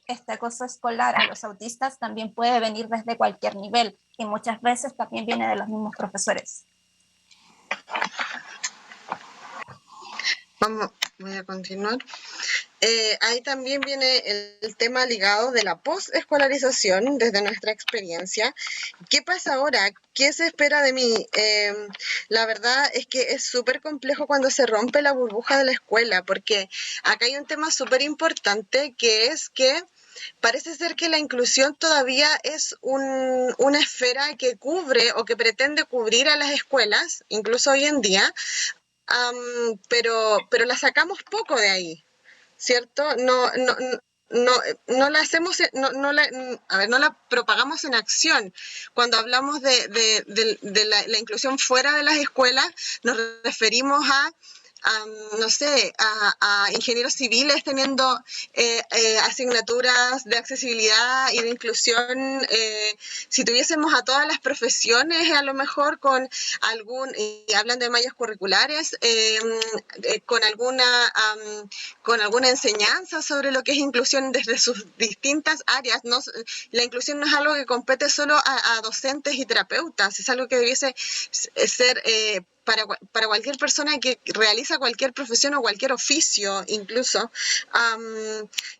este acoso escolar a los autistas también puede venir desde cualquier nivel y muchas veces también viene de los mismos profesores. Voy a continuar. Ahí también viene el tema ligado de la posescolarización desde nuestra experiencia. ¿Qué pasa ahora? ¿Qué se espera de mí? La verdad es que es súper complejo cuando se rompe la burbuja de la escuela, porque acá hay un tema súper importante que es que parece ser que la inclusión todavía es una esfera que cubre o que pretende cubrir a las escuelas, incluso hoy en día, pero la sacamos poco de ahí. ¿Cierto? No la hacemos, no la propagamos en acción. Cuando hablamos de la inclusión fuera de las escuelas, nos referimos no sé, a ingenieros civiles teniendo asignaturas de accesibilidad y de inclusión. Si tuviésemos a todas las profesiones, a lo mejor y hablando de mallas curriculares, con alguna enseñanza sobre lo que es inclusión desde sus distintas áreas. No, la inclusión no es algo que compete solo a docentes y terapeutas, es algo que debiese ser para cualquier persona que realiza cualquier profesión o cualquier oficio incluso.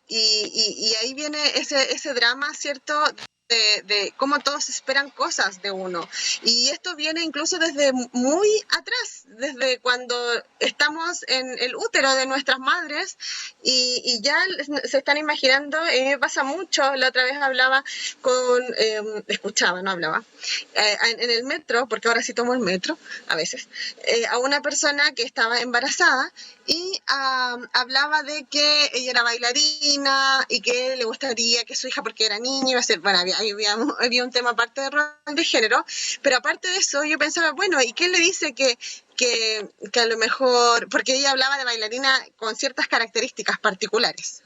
Y ahí viene ese drama, ¿cierto?, de cómo todos esperan cosas de uno. Y esto viene incluso desde muy atrás, desde cuando estamos en el útero de nuestras madres y ya se están imaginando. Me pasa mucho. La otra vez escuchaba, no hablaba, en el metro, porque ahora sí tomo el metro a veces, a una persona que estaba embarazada y hablaba de que ella era bailarina y que le gustaría que su hija, porque era niña, iba a ser, bueno, había un tema aparte de rol de género, pero aparte de eso yo pensaba, bueno, ¿y qué le dice que a lo mejor, porque ella hablaba de bailarina con ciertas características particulares?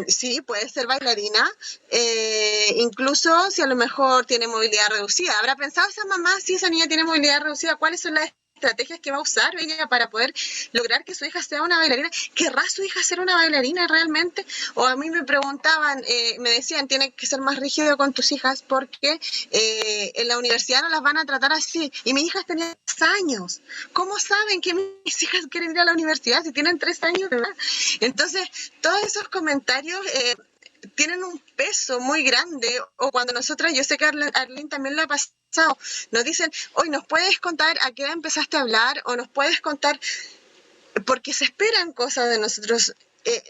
Sí, puede ser bailarina, incluso si a lo mejor tiene movilidad reducida. ¿Habrá pensado esa mamá, si esa niña tiene movilidad reducida, cuáles son las estrategias que va a usar ella para poder lograr que su hija sea una bailarina? ¿Querrá su hija ser una bailarina realmente? O a mí me preguntaban, me decían, tienes que ser más rígido con tus hijas porque en la universidad no las van a tratar así. Y mis hijas tenían 3 años. ¿Cómo saben que mis hijas quieren ir a la universidad si tienen 3 años de edad? Entonces, todos esos comentarios tienen un peso muy grande. O cuando nosotras, yo sé que Arlene también lo ha pasado, nos dicen, hoy ¿nos puedes contar a qué edad empezaste a hablar? O nos puedes contar, porque se esperan cosas de nosotros.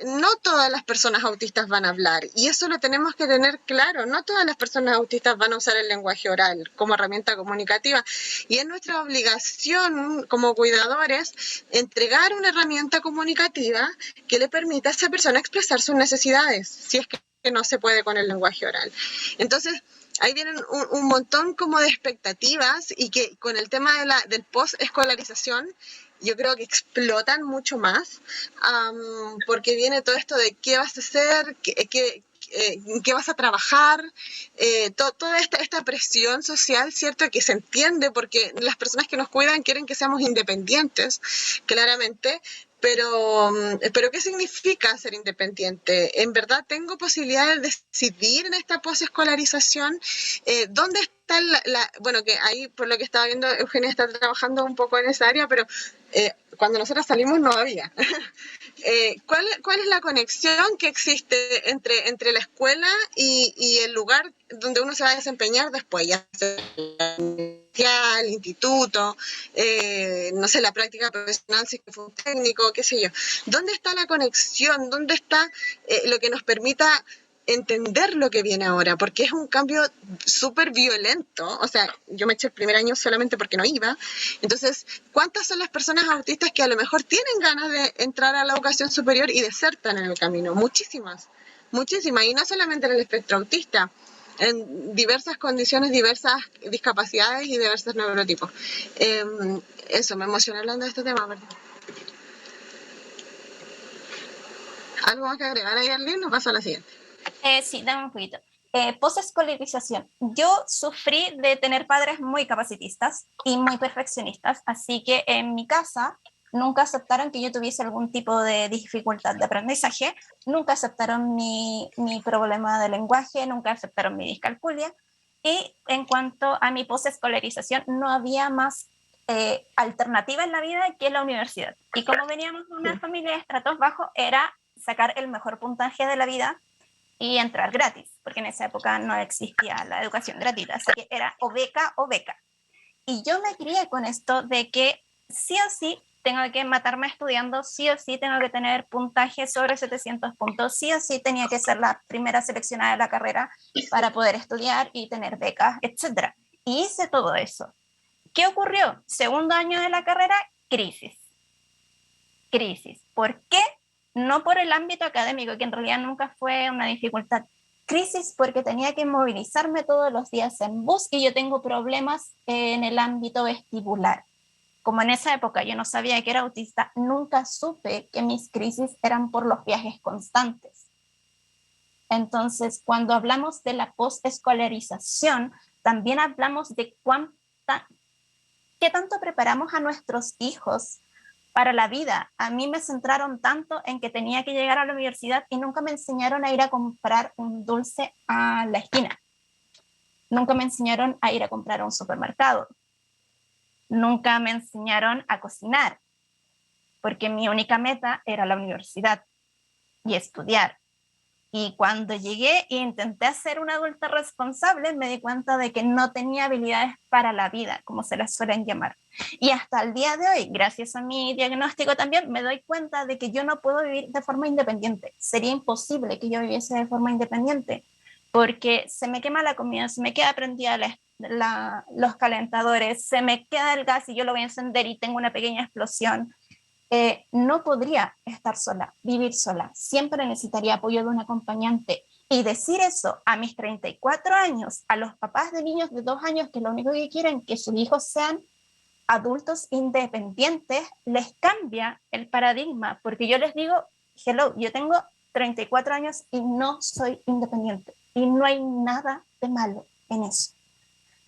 No todas las personas autistas van a hablar, y eso lo tenemos que tener claro. No todas las personas autistas van a usar el lenguaje oral como herramienta comunicativa, y es nuestra obligación como cuidadores entregar una herramienta comunicativa que le permita a esa persona expresar sus necesidades, si es que no se puede con el lenguaje oral. Entonces, ahí vienen un montón como de expectativas, y que con el tema del post-escolarización yo creo que explotan mucho más, porque viene todo esto de qué vas a hacer, qué vas a trabajar, toda esta presión social, ¿cierto?, que se entiende porque las personas que nos cuidan quieren que seamos independientes, claramente. Pero ¿qué significa ser independiente? ¿En verdad tengo posibilidad de decidir en esta posescolarización? ¿Dónde está bueno, que ahí, por lo que estaba viendo, Eugenia está trabajando un poco en esa área, pero cuando nosotros salimos no había. ¿Cuál es la conexión que existe entre la escuela y el lugar donde uno se va a desempeñar después, ya sea el instituto, no sé, la práctica profesional, si fue un técnico, qué sé yo? ¿Dónde está la conexión? ¿Dónde está lo que nos permita entender lo que viene ahora? Porque es un cambio súper violento. O sea, yo me eché el primer año solamente porque no iba. Entonces, ¿cuántas son las personas autistas que a lo mejor tienen ganas de entrar a la educación superior y desertan en el camino? Muchísimas, muchísimas. Y no solamente en el espectro autista, en diversas condiciones, diversas discapacidades y diversos neurotipos. Eso, me emociona hablando de este tema, ¿verdad? ¿Algo más que agregar ahí, Arlene? Nos paso a la siguiente. Sí, dame un poquito. Posescolarización. Yo sufrí de tener padres muy capacitistas y muy perfeccionistas, así que en mi casa nunca aceptaron que yo tuviese algún tipo de dificultad de aprendizaje, nunca aceptaron mi problema de lenguaje, nunca aceptaron mi discalculia. Y en cuanto a mi posescolarización, no había más alternativa en la vida que la universidad. Y como veníamos de una familia de estratos bajos, era sacar el mejor puntaje de la vida y entrar gratis, porque en esa época no existía la educación gratuita, así que era o beca o beca. Y yo me crié con esto de que sí o sí tengo que matarme estudiando, sí o sí tengo que tener puntaje sobre 700 puntos, sí o sí tenía que ser la primera seleccionada de la carrera para poder estudiar y tener becas, etc. Y hice todo eso. ¿Qué ocurrió? Segundo año de la carrera, crisis. Crisis. ¿Por qué? No por el ámbito académico, que en realidad nunca fue una dificultad. Crisis porque tenía que movilizarme todos los días en bus y yo tengo problemas en el ámbito vestibular. Como en esa época yo no sabía que era autista, nunca supe que mis crisis eran por los viajes constantes. Entonces, cuando hablamos de la posescolarización, también hablamos de qué tanto preparamos a nuestros hijos para la vida. A mí me centraron tanto en que tenía que llegar a la universidad y nunca me enseñaron a ir a comprar un dulce a la esquina. Nunca me enseñaron a ir a comprar a un supermercado. Nunca me enseñaron a cocinar, porque mi única meta era la universidad y estudiar. Y cuando llegué e intenté ser una adulta responsable, me di cuenta de que no tenía habilidades para la vida, como se las suelen llamar. Y hasta el día de hoy, gracias a mi diagnóstico también, me doy cuenta de que yo no puedo vivir de forma independiente. Sería imposible que yo viviese de forma independiente, porque se me quema la comida, se me queda prendida los calentadores, se me queda el gas y yo lo voy a encender y tengo una pequeña explosión. No podría estar sola, vivir sola. Siempre necesitaría apoyo de un acompañante. Y decir eso a mis 34 años, a los papás de niños de 2 años que lo único que quieren es que sus hijos sean adultos independientes, les cambia el paradigma. Porque yo les digo, hello, yo tengo 34 años y no soy independiente. Y no hay nada de malo en eso.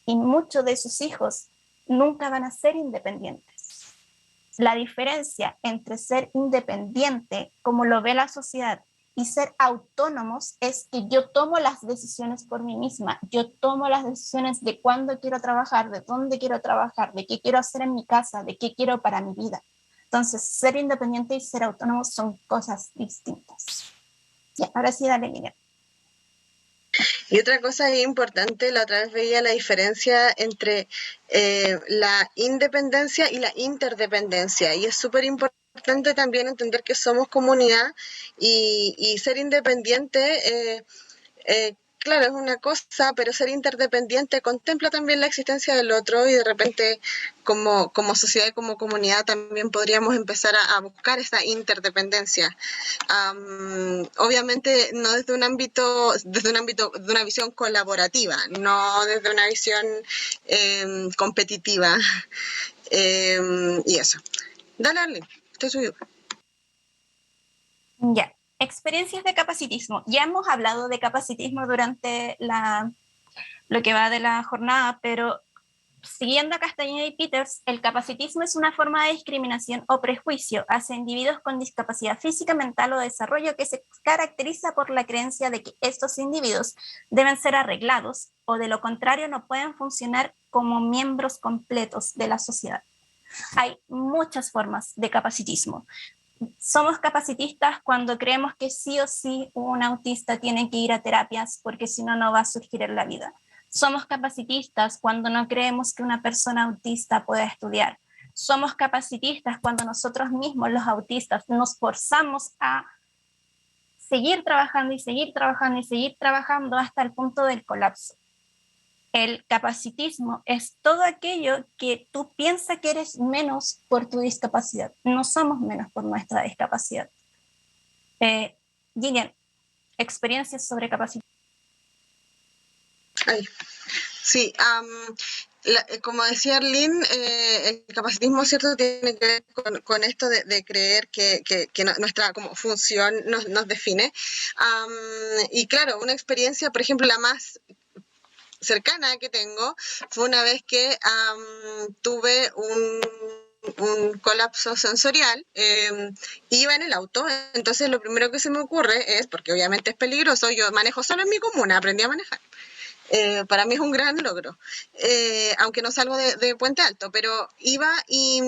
Y muchos de sus hijos nunca van a ser independientes. La diferencia entre ser independiente, como lo ve la sociedad, y ser autónomos es que yo tomo las decisiones por mí misma. Yo tomo las decisiones de cuándo quiero trabajar, de dónde quiero trabajar, de qué quiero hacer en mi casa, de qué quiero para mi vida. Entonces, ser independiente y ser autónomo son cosas distintas. Ya, ahora sí, dale, Miguel. Y otra cosa importante, la otra vez veía la diferencia entre la independencia y la interdependencia. Y es súper importante también entender que somos comunidad y ser independiente, claro, es una cosa, pero ser interdependiente contempla también la existencia del otro y de repente como sociedad y como comunidad también podríamos empezar a buscar esa interdependencia. Obviamente no desde un ámbito, de una visión colaborativa, no desde una visión competitiva. Y eso. Dale, Arlene, estoy subido. Ya. Experiencias de capacitismo. Ya hemos hablado de capacitismo durante lo que va de la jornada, pero siguiendo a Castañeda y Peters, el capacitismo es una forma de discriminación o prejuicio hacia individuos con discapacidad física, mental o desarrollo que se caracteriza por la creencia de que estos individuos deben ser arreglados o de lo contrario no pueden funcionar como miembros completos de la sociedad. Hay muchas formas de capacitismo. Somos capacitistas cuando creemos que sí o sí un autista tiene que ir a terapias porque si no, no va a surgir en la vida. Somos capacitistas cuando no creemos que una persona autista pueda estudiar. Somos capacitistas cuando nosotros mismos, los autistas, nos forzamos a seguir trabajando y seguir trabajando y seguir trabajando hasta el punto del colapso. El capacitismo es todo aquello que tú piensas que eres menos por tu discapacidad. No somos menos por nuestra discapacidad. Gillian, experiencias sobre capacitismo. Sí, como decía Arlene, el capacitismo, ¿cierto?, tiene que ver con esto de creer que nuestra como función nos define. Y claro, una experiencia, por ejemplo, la más cercana que tengo fue una vez que tuve un colapso sensorial, iba en el auto, entonces lo primero que se me ocurre es, porque obviamente es peligroso, yo manejo solo en mi comuna, aprendí a manejar. Para mí es un gran logro, aunque no salgo de Puente Alto, pero iba y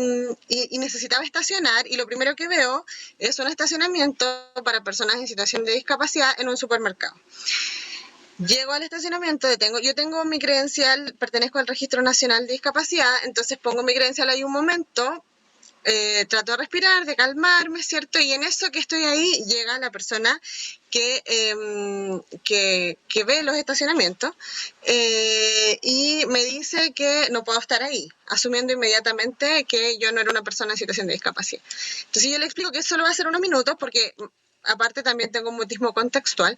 necesitaba estacionar y lo primero que veo es un estacionamiento para personas en situación de discapacidad en un supermercado. Llego al estacionamiento, yo tengo mi credencial, pertenezco al Registro Nacional de Discapacidad, entonces pongo mi credencial ahí un momento, trato de respirar, de calmarme, ¿cierto? Y en eso que estoy ahí llega la persona que ve los estacionamientos y me dice que no puedo estar ahí, asumiendo inmediatamente que yo no era una persona en situación de discapacidad. Entonces yo le explico que eso solo va a ser unos minutos porque aparte también tengo un mutismo contextual.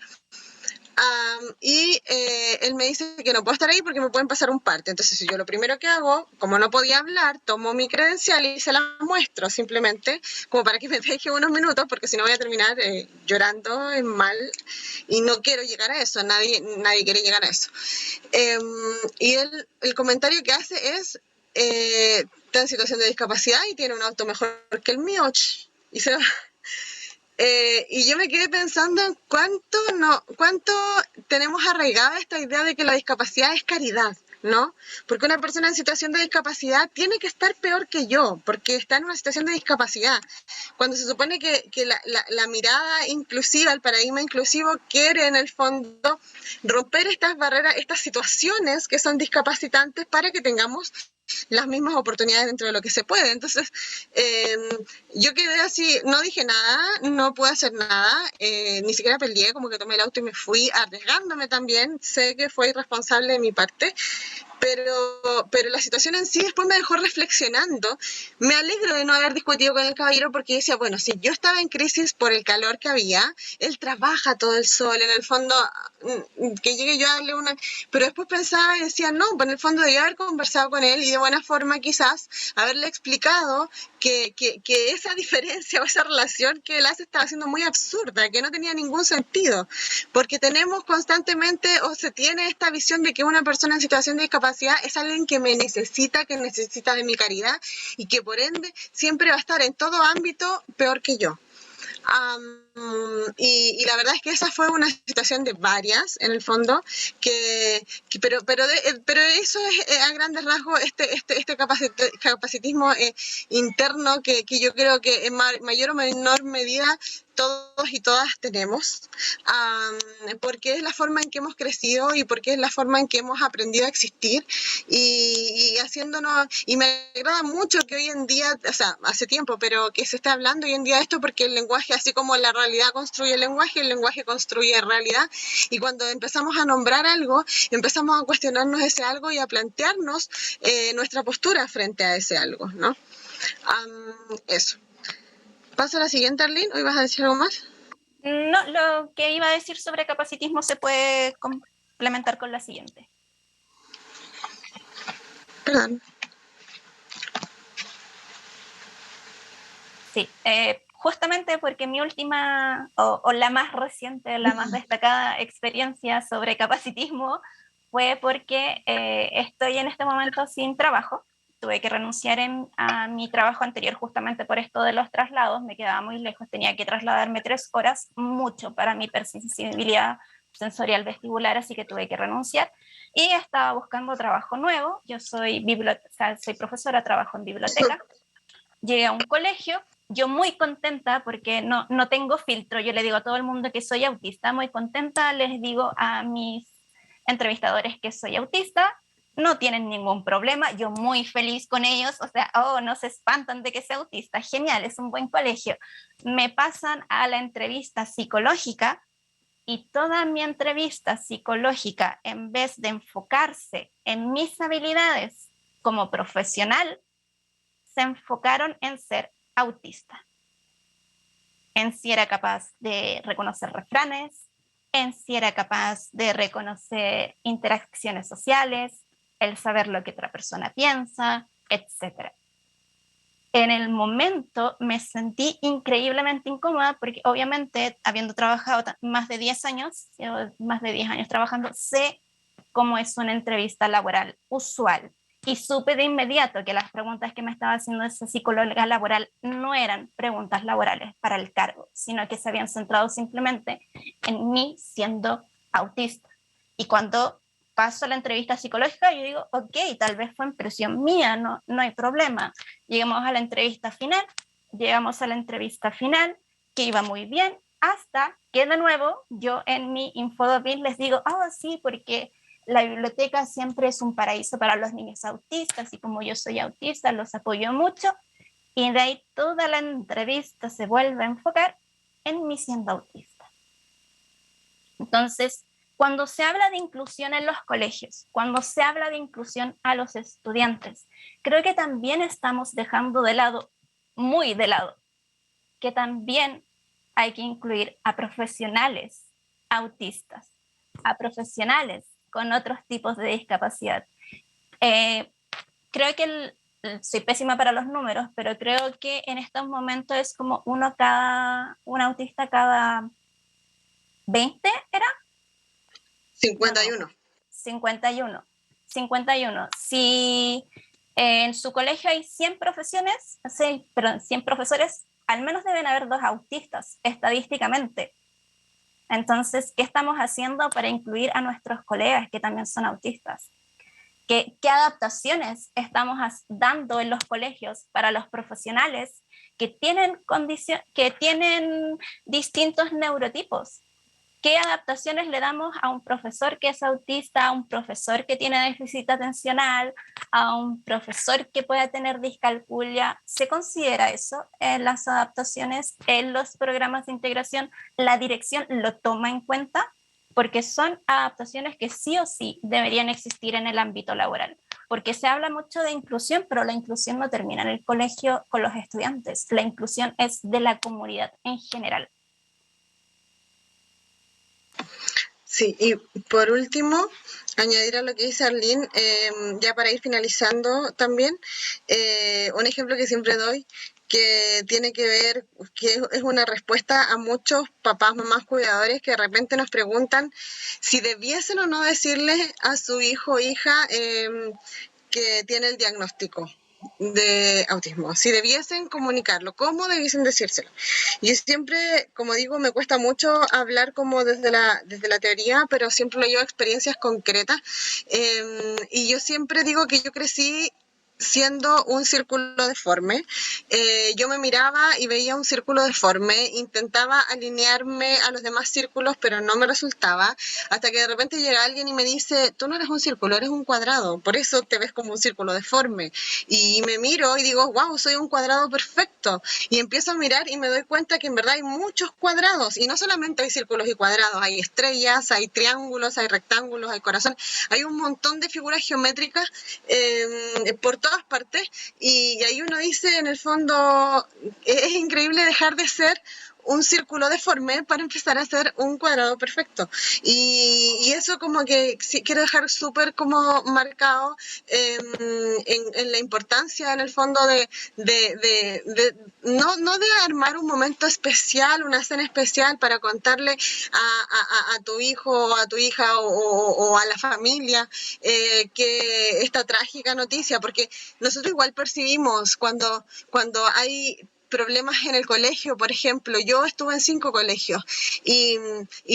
Él me dice que no puedo estar ahí porque me pueden pasar un parte. Entonces yo lo primero que hago, como no podía hablar, tomo mi credencial y se la muestro simplemente, como para que me deje unos minutos, porque si no voy a terminar llorando mal y no quiero llegar a eso, nadie quiere llegar a eso. Y el comentario que hace es, está en situación de discapacidad y tiene un auto mejor que el mío, y se va. Y yo me quedé pensando en cuánto tenemos arraigada esta idea de que la discapacidad es caridad, ¿no? Porque una persona en situación de discapacidad tiene que estar peor que yo, porque está en una situación de discapacidad. Cuando se supone que la mirada inclusiva, el paradigma inclusivo quiere en el fondo romper estas barreras, estas situaciones que son discapacitantes para que tengamos las mismas oportunidades dentro de lo que se puede. Entonces, yo quedé así, no dije nada, no pude hacer nada, ni siquiera peleé, como que tomé el auto y me fui arriesgándome también. Sé que fue irresponsable de mi parte, pero la situación en sí después me dejó reflexionando. Me alegro de no haber discutido con el caballero porque decía, bueno, si yo estaba en crisis por el calor que había, él trabaja todo el sol, en el fondo, que llegue yo a darle una... Pero después pensaba y decía, no, pues en el fondo debía haber conversado con él y de buena forma quizás haberle explicado que esa diferencia o esa relación que él hace estaba siendo muy absurda, que no tenía ningún sentido, porque tenemos constantemente o se tiene esta visión de que una persona en situación de discapacidad es alguien que me necesita, que necesita de mi caridad y que por ende siempre va a estar en todo ámbito peor que yo. Y la verdad es que esa fue una situación de varias, en el fondo, pero eso es a grandes rasgos este capacitismo interno que yo creo que en mayor o menor medida todos y todas tenemos, porque es la forma en que hemos crecido y porque es la forma en que hemos aprendido a existir y haciéndonos, y me agrada mucho que hoy en día, o sea, hace tiempo, pero que se esté hablando hoy en día de esto porque el lenguaje, así como la realidad construye el lenguaje construye realidad, y cuando empezamos a nombrar algo, empezamos a cuestionarnos ese algo y a plantearnos nuestra postura frente a ese algo, ¿no? Eso. Paso a la siguiente, Arlene, ¿o ibas a decir algo más? No, lo que iba a decir sobre capacitismo se puede complementar con la siguiente. Perdón. Sí, justamente porque mi última o la más reciente, la más destacada experiencia sobre capacitismo fue porque estoy en este momento sin trabajo. Tuve que renunciar a mi trabajo anterior justamente por esto de los traslados, me quedaba muy lejos, tenía que trasladarme 3 horas, mucho para mi hipersensibilidad sensorial vestibular, así que tuve que renunciar y estaba buscando trabajo nuevo. Yo soy profesora, trabajo en biblioteca. Llegué a un colegio, yo muy contenta porque no tengo filtro, yo le digo a todo el mundo que soy autista, muy contenta, les digo a mis entrevistadores que soy autista, no tienen ningún problema, yo muy feliz con ellos, o sea, no se espantan de que sea autista, genial, es un buen colegio. Me pasan a la entrevista psicológica y toda mi entrevista psicológica, en vez de enfocarse en mis habilidades como profesional, se enfocaron en ser autista, en si era capaz de reconocer refranes, en si era capaz de reconocer interacciones sociales, el saber lo que otra persona piensa, etc. En el momento me sentí increíblemente incómoda porque obviamente habiendo trabajado más de 10 años, más de 10 años trabajando, sé cómo es una entrevista laboral usual. Y supe de inmediato que las preguntas que me estaba haciendo esa psicóloga laboral no eran preguntas laborales para el cargo, sino que se habían centrado simplemente en mí siendo autista. Y cuando paso a la entrevista psicológica y yo digo, ok, tal vez fue impresión mía, no hay problema. Llegamos a la entrevista final, que iba muy bien, hasta que de nuevo yo en mi Infodopin les digo, sí, porque la biblioteca siempre es un paraíso para los niños autistas y como yo soy autista los apoyo mucho, y de ahí toda la entrevista se vuelve a enfocar en mí siendo autista. Entonces, cuando se habla de inclusión en los colegios, cuando se habla de inclusión a los estudiantes, creo que también estamos dejando de lado, muy de lado, que también hay que incluir a profesionales autistas, a profesionales con otros tipos de discapacidad. Creo que soy pésima para los números, pero creo que en estos momentos es como un autista cada 20, ¿era? 51. No, 51. Si en su colegio hay 100 profesiones, 100 profesores, al menos deben haber 2 autistas, estadísticamente. Entonces, ¿qué estamos haciendo para incluir a nuestros colegas que también son autistas? ¿Qué adaptaciones estamos dando en los colegios para los profesionales que tienen distintos neurotipos? ¿Qué adaptaciones le damos a un profesor que es autista, a un profesor que tiene déficit atencional, a un profesor que pueda tener discalculia? ¿Se considera eso en las adaptaciones, en los programas de integración? ¿La dirección lo toma en cuenta? Porque son adaptaciones que sí o sí deberían existir en el ámbito laboral. Porque se habla mucho de inclusión, pero la inclusión no termina en el colegio con los estudiantes. La inclusión es de la comunidad en general. Sí, y por último, añadir a lo que dice Arlene, ya para ir finalizando también, un ejemplo que siempre doy, que tiene que ver, que es una respuesta a muchos papás, mamás, cuidadores que de repente nos preguntan si debiesen o no decirle a su hijo o hija que tiene el diagnóstico de autismo, si debiesen comunicarlo, cómo debiesen decírselo. Y siempre, como digo, me cuesta mucho hablar como desde la teoría, pero siempre lo llevo a experiencias concretas, y yo siempre digo que yo crecí siendo un círculo deforme. Yo me miraba y veía un círculo deforme, intentaba alinearme a los demás círculos, pero no me resultaba, hasta que de repente llega alguien y me dice, tú no eres un círculo, eres un cuadrado, por eso te ves como un círculo deforme. Y me miro y digo, wow, soy un cuadrado perfecto. Y empiezo a mirar y me doy cuenta que en verdad hay muchos cuadrados, y no solamente hay círculos y cuadrados, hay estrellas, hay triángulos, hay rectángulos, hay corazones, hay un montón de figuras geométricas por todas partes, y ahí uno dice, en el fondo, es increíble dejar de ser un círculo deforme para empezar a ser un cuadrado perfecto. Y eso como que sí, quiero dejar súper como marcado en la importancia, en el fondo, no de armar un momento especial, una cena especial para contarle a tu hijo o a tu hija o a la familia que esta trágica noticia, porque nosotros igual percibimos cuando hay problemas en el colegio. Por ejemplo, yo estuve en 5 colegios y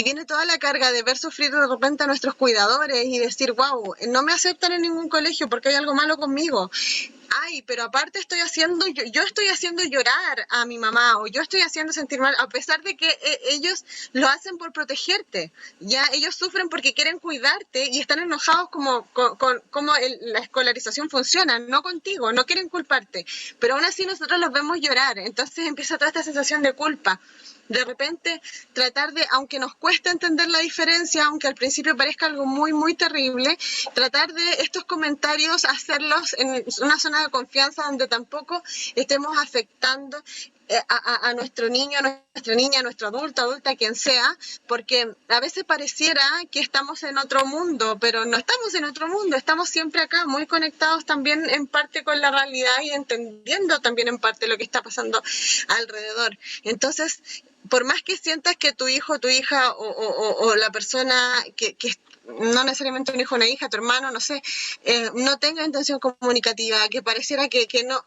viene toda la carga de ver sufrir de repente a nuestros cuidadores y decir, wow, no me aceptan en ningún colegio porque hay algo malo conmigo. Ay, pero aparte yo estoy haciendo llorar a mi mamá, o yo estoy haciendo sentir mal, a pesar de que ellos lo hacen por protegerte. Ya ellos sufren porque quieren cuidarte y están enojados como la escolarización funciona, no contigo, no quieren culparte, pero aún así nosotros los vemos llorar. Entonces empieza toda esta sensación de culpa. De repente tratar de, aunque nos cueste entender la diferencia, aunque al principio parezca algo muy, muy terrible, tratar de estos comentarios hacerlos en una zona de confianza donde tampoco estemos afectando a nuestro niño, a nuestra niña, a nuestro adulta, quien sea, porque a veces pareciera que estamos en otro mundo, pero no estamos en otro mundo, estamos siempre acá, muy conectados también en parte con la realidad y entendiendo también en parte lo que está pasando alrededor. Entonces, por más que sientas que tu hijo, tu hija o la persona que no necesariamente un hijo o una hija, tu hermano, no sé, no tenga intención comunicativa, que pareciera que no,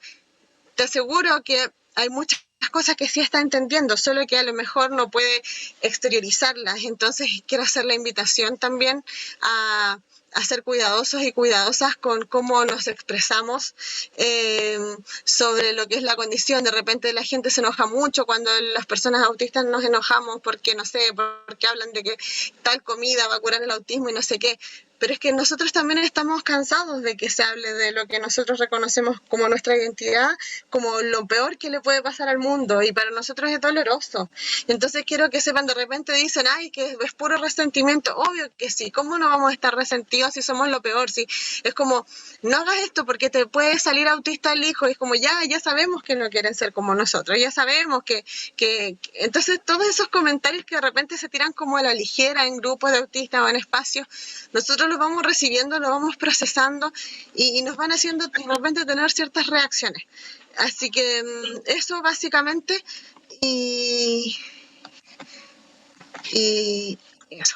te aseguro que hay muchas cosas que sí está entendiendo, solo que a lo mejor no puede exteriorizarlas. Entonces quiero hacer la invitación también a a ser cuidadosos y cuidadosas con cómo nos expresamos sobre lo que es la condición. De repente la gente se enoja mucho cuando las personas autistas nos enojamos porque, no sé, porque hablan de que tal comida va a curar el autismo y no sé qué. Pero es que nosotros también estamos cansados de que se hable de lo que nosotros reconocemos como nuestra identidad, como lo peor que le puede pasar al mundo, y para nosotros es doloroso. Entonces quiero que sepan, de repente dicen, ay, que es puro resentimiento. Obvio que sí, ¿cómo no vamos a estar resentidos si somos lo peor? Si es como, no hagas esto porque te puede salir autista el hijo, y es como, ya sabemos que no quieren ser como nosotros, ya sabemos que... Entonces todos esos comentarios que de repente se tiran como a la ligera en grupos de autistas o en espacios, nosotros los vamos recibiendo, los vamos procesando y nos van haciendo de repente tener ciertas reacciones. Así que eso básicamente y eso.